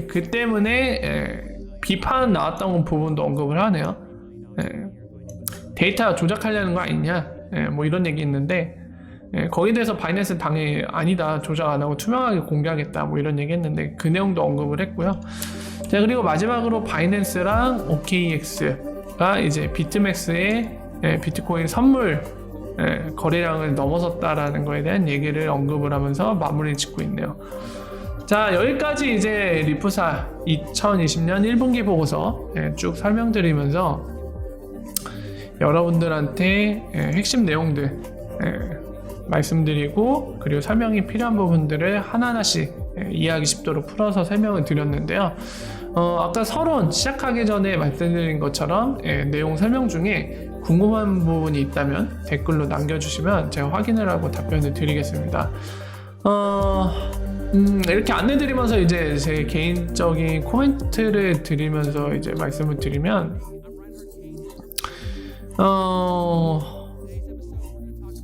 그 때문에 비판 나왔던 부분도 언급을 하네요. 데이터 조작하려는 거 아니냐, 뭐 이런 얘기 있는데, 거기에 대해서 바이낸스 당연히 아니다, 조작 안 하고 투명하게 공개하겠다, 뭐 이런 얘기 했는데 그 내용도 언급을 했고요. 자, 그리고 마지막으로 바이낸스랑 OKX가 이제 비트맥스의 비트코인 선물 거래량을 넘어섰다라는 거에 대한 얘기를 언급을 하면서 마무리 짓고 있네요. 자, 여기까지 이제 리프사 2020년 1분기 보고서 쭉 설명드리면서 여러분들한테 핵심 내용들 말씀드리고, 그리고 설명이 필요한 부분들을 하나하나씩 이해하기 쉽도록 풀어서 설명을 드렸는데요. 아까 서론 시작하기 전에 말씀드린 것처럼 내용 설명 중에 궁금한 부분이 있다면 댓글로 남겨주시면 제가 확인을 하고 답변을 드리겠습니다. 이렇게 안내드리면서 이제 제 개인적인 코멘트를 드리면서 이제 말씀을 드리면,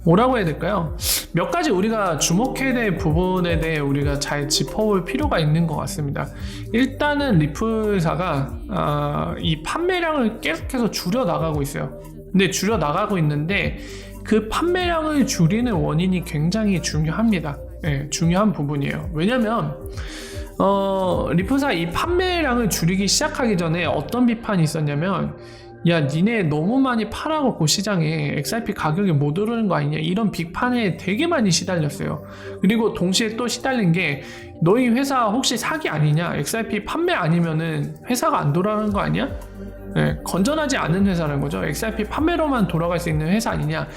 뭐라고 해야 될까요? 몇 가지 우리가 주목해야 될 부분에 대해 우리가 잘 짚어볼 필요가 있는 것 같습니다. 일단은 리플사가 이 판매량을 계속해서 줄여 나가고 있어요. 근데 줄여 나가고 있는데 그 판매량을 줄이는 원인이 굉장히 중요합니다. 중요한 부분이에요. 왜냐면 리플사 이 판매량을 줄이기 시작하기 전에 어떤 비판이 있었냐면, 야, 니네 너무 많이 팔아갖고 시장에 XRP 가격이 못 오르는 거 아니냐, 이런 비판에 되게 많이 시달렸어요. 그리고 동시에 또 시달린 게, 너희 회사 혹시 사기 아니냐, XRP 판매 아니면은 회사가 안 돌아가는 거 아니야? 건전하지 않은 회사라는 거죠. XRP 판매로만 돌아갈 수 있는 회사 아니냐,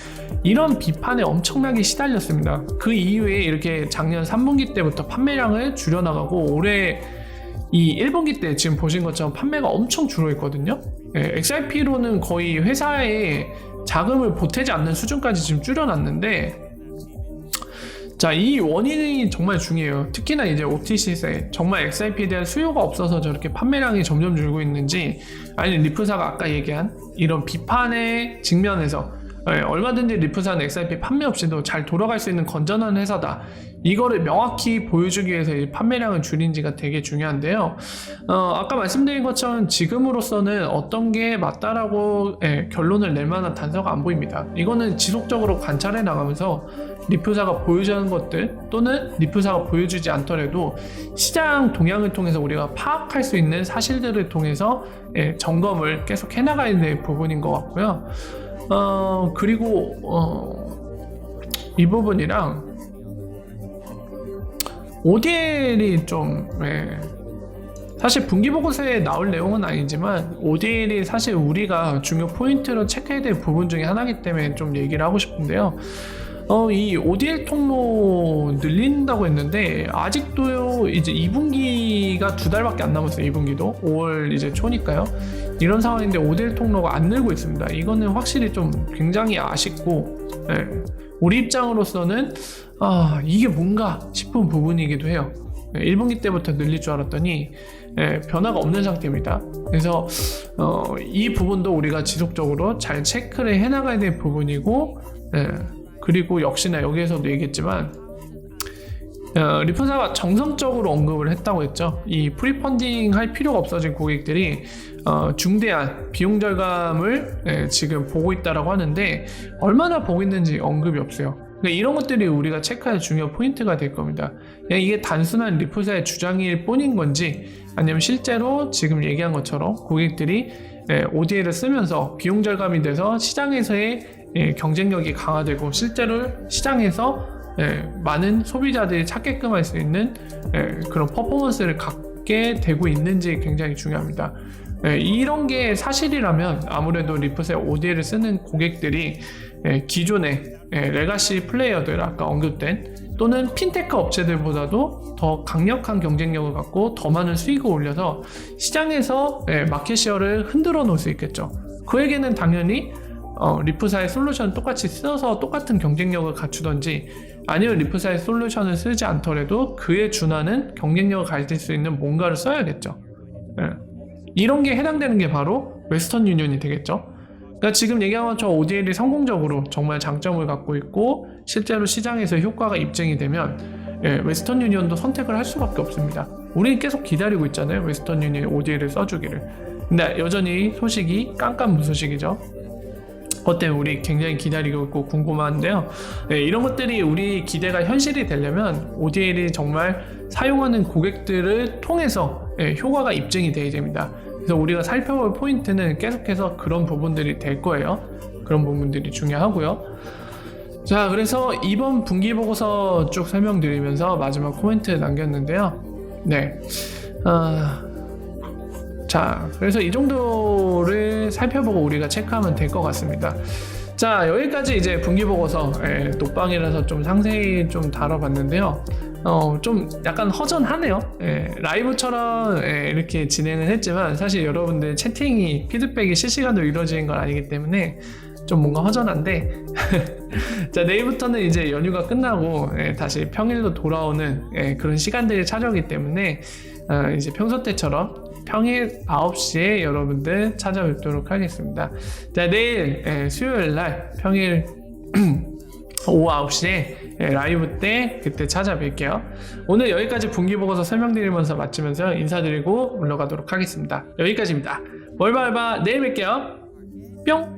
이런 비판에 엄청나게 시달렸습니다. 그 이후에 이렇게 작년 3분기 때부터 판매량을 줄여나가고 올해 이 1분기 때 지금 보신 것처럼 판매가 엄청 줄어 있거든요. XRP로는 거의 회사에 자금을 보태지 않는 수준까지 지금 줄여놨는데, 자, 이 원인이 정말 중요해요. 특히나 이제 OTC세, 정말 XRP에 대한 수요가 없어서 저렇게 판매량이 점점 줄고 있는지, 아니면 리프사가 아까 얘기한 이런 비판의 직면에서 얼마든지 리프사는 XRP 판매 없이도 잘 돌아갈 수 있는 건전한 회사다, 이거를 명확히 보여주기 위해서 이 판매량을 줄인지가 되게 중요한데요. 아까 말씀드린 것처럼 지금으로서는 어떤 게 맞다라고 결론을 낼 만한 단서가 안 보입니다. 이거는 지속적으로 관찰해 나가면서 리프사가 보여주는 것들, 또는 리프사가 보여주지 않더라도 시장 동향을 통해서 우리가 파악할 수 있는 사실들을 통해서 점검을 계속 해나가야 될 부분인 것 같고요. 그리고 이 부분이랑 ODL이 좀 사실 분기보고서에 나올 내용은 아니지만 ODL이 사실 우리가 중요 포인트로 체크해야 될 부분 중에 하나이기 때문에 좀 얘기를 하고 싶은데요. 이 ODL 통로 늘린다고 했는데 아직도요, 이제 2분기가 2달밖에 안 남았어요. 2분기도 5월 이제 초니까요. 이런 상황인데 ODL 통로가 안 늘고 있습니다. 이거는 확실히 좀 굉장히 아쉽고, 우리 입장으로서는 이게 뭔가 싶은 부분이기도 해요. 1분기 때부터 늘릴 줄 알았더니 변화가 없는 상태입니다. 그래서 이 부분도 우리가 지속적으로 잘 체크를 해나가야 될 부분이고, 그리고 역시나 여기에서도 얘기했지만 리프사가 정성적으로 언급을 했다고 했죠. 이 프리펀딩 할 필요가 없어진 고객들이 중대한 비용 절감을 지금 보고 있다라고 하는데, 얼마나 보고 있는지 언급이 없어요. 그러니까 이런 것들이 우리가 체크할 중요한 포인트가 될 겁니다. 그냥 이게 단순한 리프사의 주장일 뿐인 건지, 아니면 실제로 지금 얘기한 것처럼 고객들이 ODL을 쓰면서 비용 절감이 돼서 시장에서의 경쟁력이 강화되고 실제로 시장에서 많은 소비자들이 찾게끔 할 수 있는 그런 퍼포먼스를 갖게 되고 있는지 굉장히 중요합니다. 이런 게 사실이라면 아무래도 리프사의 ODL을 쓰는 고객들이 기존의 레가시 플레이어들, 아까 언급된 또는 핀테크 업체들보다도 더 강력한 경쟁력을 갖고 더 많은 수익을 올려서 시장에서 마켓시어를 흔들어 놓을 수 있겠죠. 그에게는 당연히 리프사의 솔루션 똑같이 써서 똑같은 경쟁력을 갖추던지, 아니면 리프사의 솔루션을 쓰지 않더라도 그에 준하는 경쟁력을 가질 수 있는 뭔가를 써야겠죠. 이런 게 해당되는 게 바로 웨스턴 유니언이 되겠죠. 그러니까 지금 얘기한 것처럼 ODL이 성공적으로 정말 장점을 갖고 있고 실제로 시장에서 효과가 입증이 되면 웨스턴 유니언도 선택을 할 수밖에 없습니다. 우리는 계속 기다리고 있잖아요. 웨스턴 유니언이 ODL을 써주기를. 근데 여전히 소식이 깜깜무소식이죠. 그것 때문에 우리 굉장히 기다리고 있고 궁금한데요. 이런 것들이 우리 기대가 현실이 되려면 ODL이 정말 사용하는 고객들을 통해서 효과가 입증이 돼야 됩니다. 그래서 우리가 살펴볼 포인트는 계속해서 그런 부분들이 될 거예요. 그런 부분들이 중요하고요. 자, 그래서 이번 분기 보고서 쭉 설명드리면서 마지막 코멘트 남겼는데요. 자, 그래서 이 정도를 살펴보고 우리가 체크하면 될 것 같습니다. 자, 여기까지 이제 분기 보고서 녹방이라서 좀 상세히 좀 다뤄봤는데요. 좀 약간 허전하네요. 라이브처럼 이렇게 진행을 했지만 사실 여러분들 채팅이 피드백이 실시간으로 이루어지는 건 아니기 때문에 좀 뭔가 허전한데 자, 내일부터는 이제 연휴가 끝나고 다시 평일로 돌아오는 그런 시간들이 찾아오기 때문에 이제 평소 때처럼 평일 9시에 여러분들 찾아뵙도록 하겠습니다. 자, 내일 수요일 날 평일 오후 9시에 라이브 때 그때 찾아뵐게요. 오늘 여기까지 분기보고서 설명드리면서 마치면서 인사드리고 물러가도록 하겠습니다. 여기까지입니다. 월바월바 내일 뵐게요. 뿅!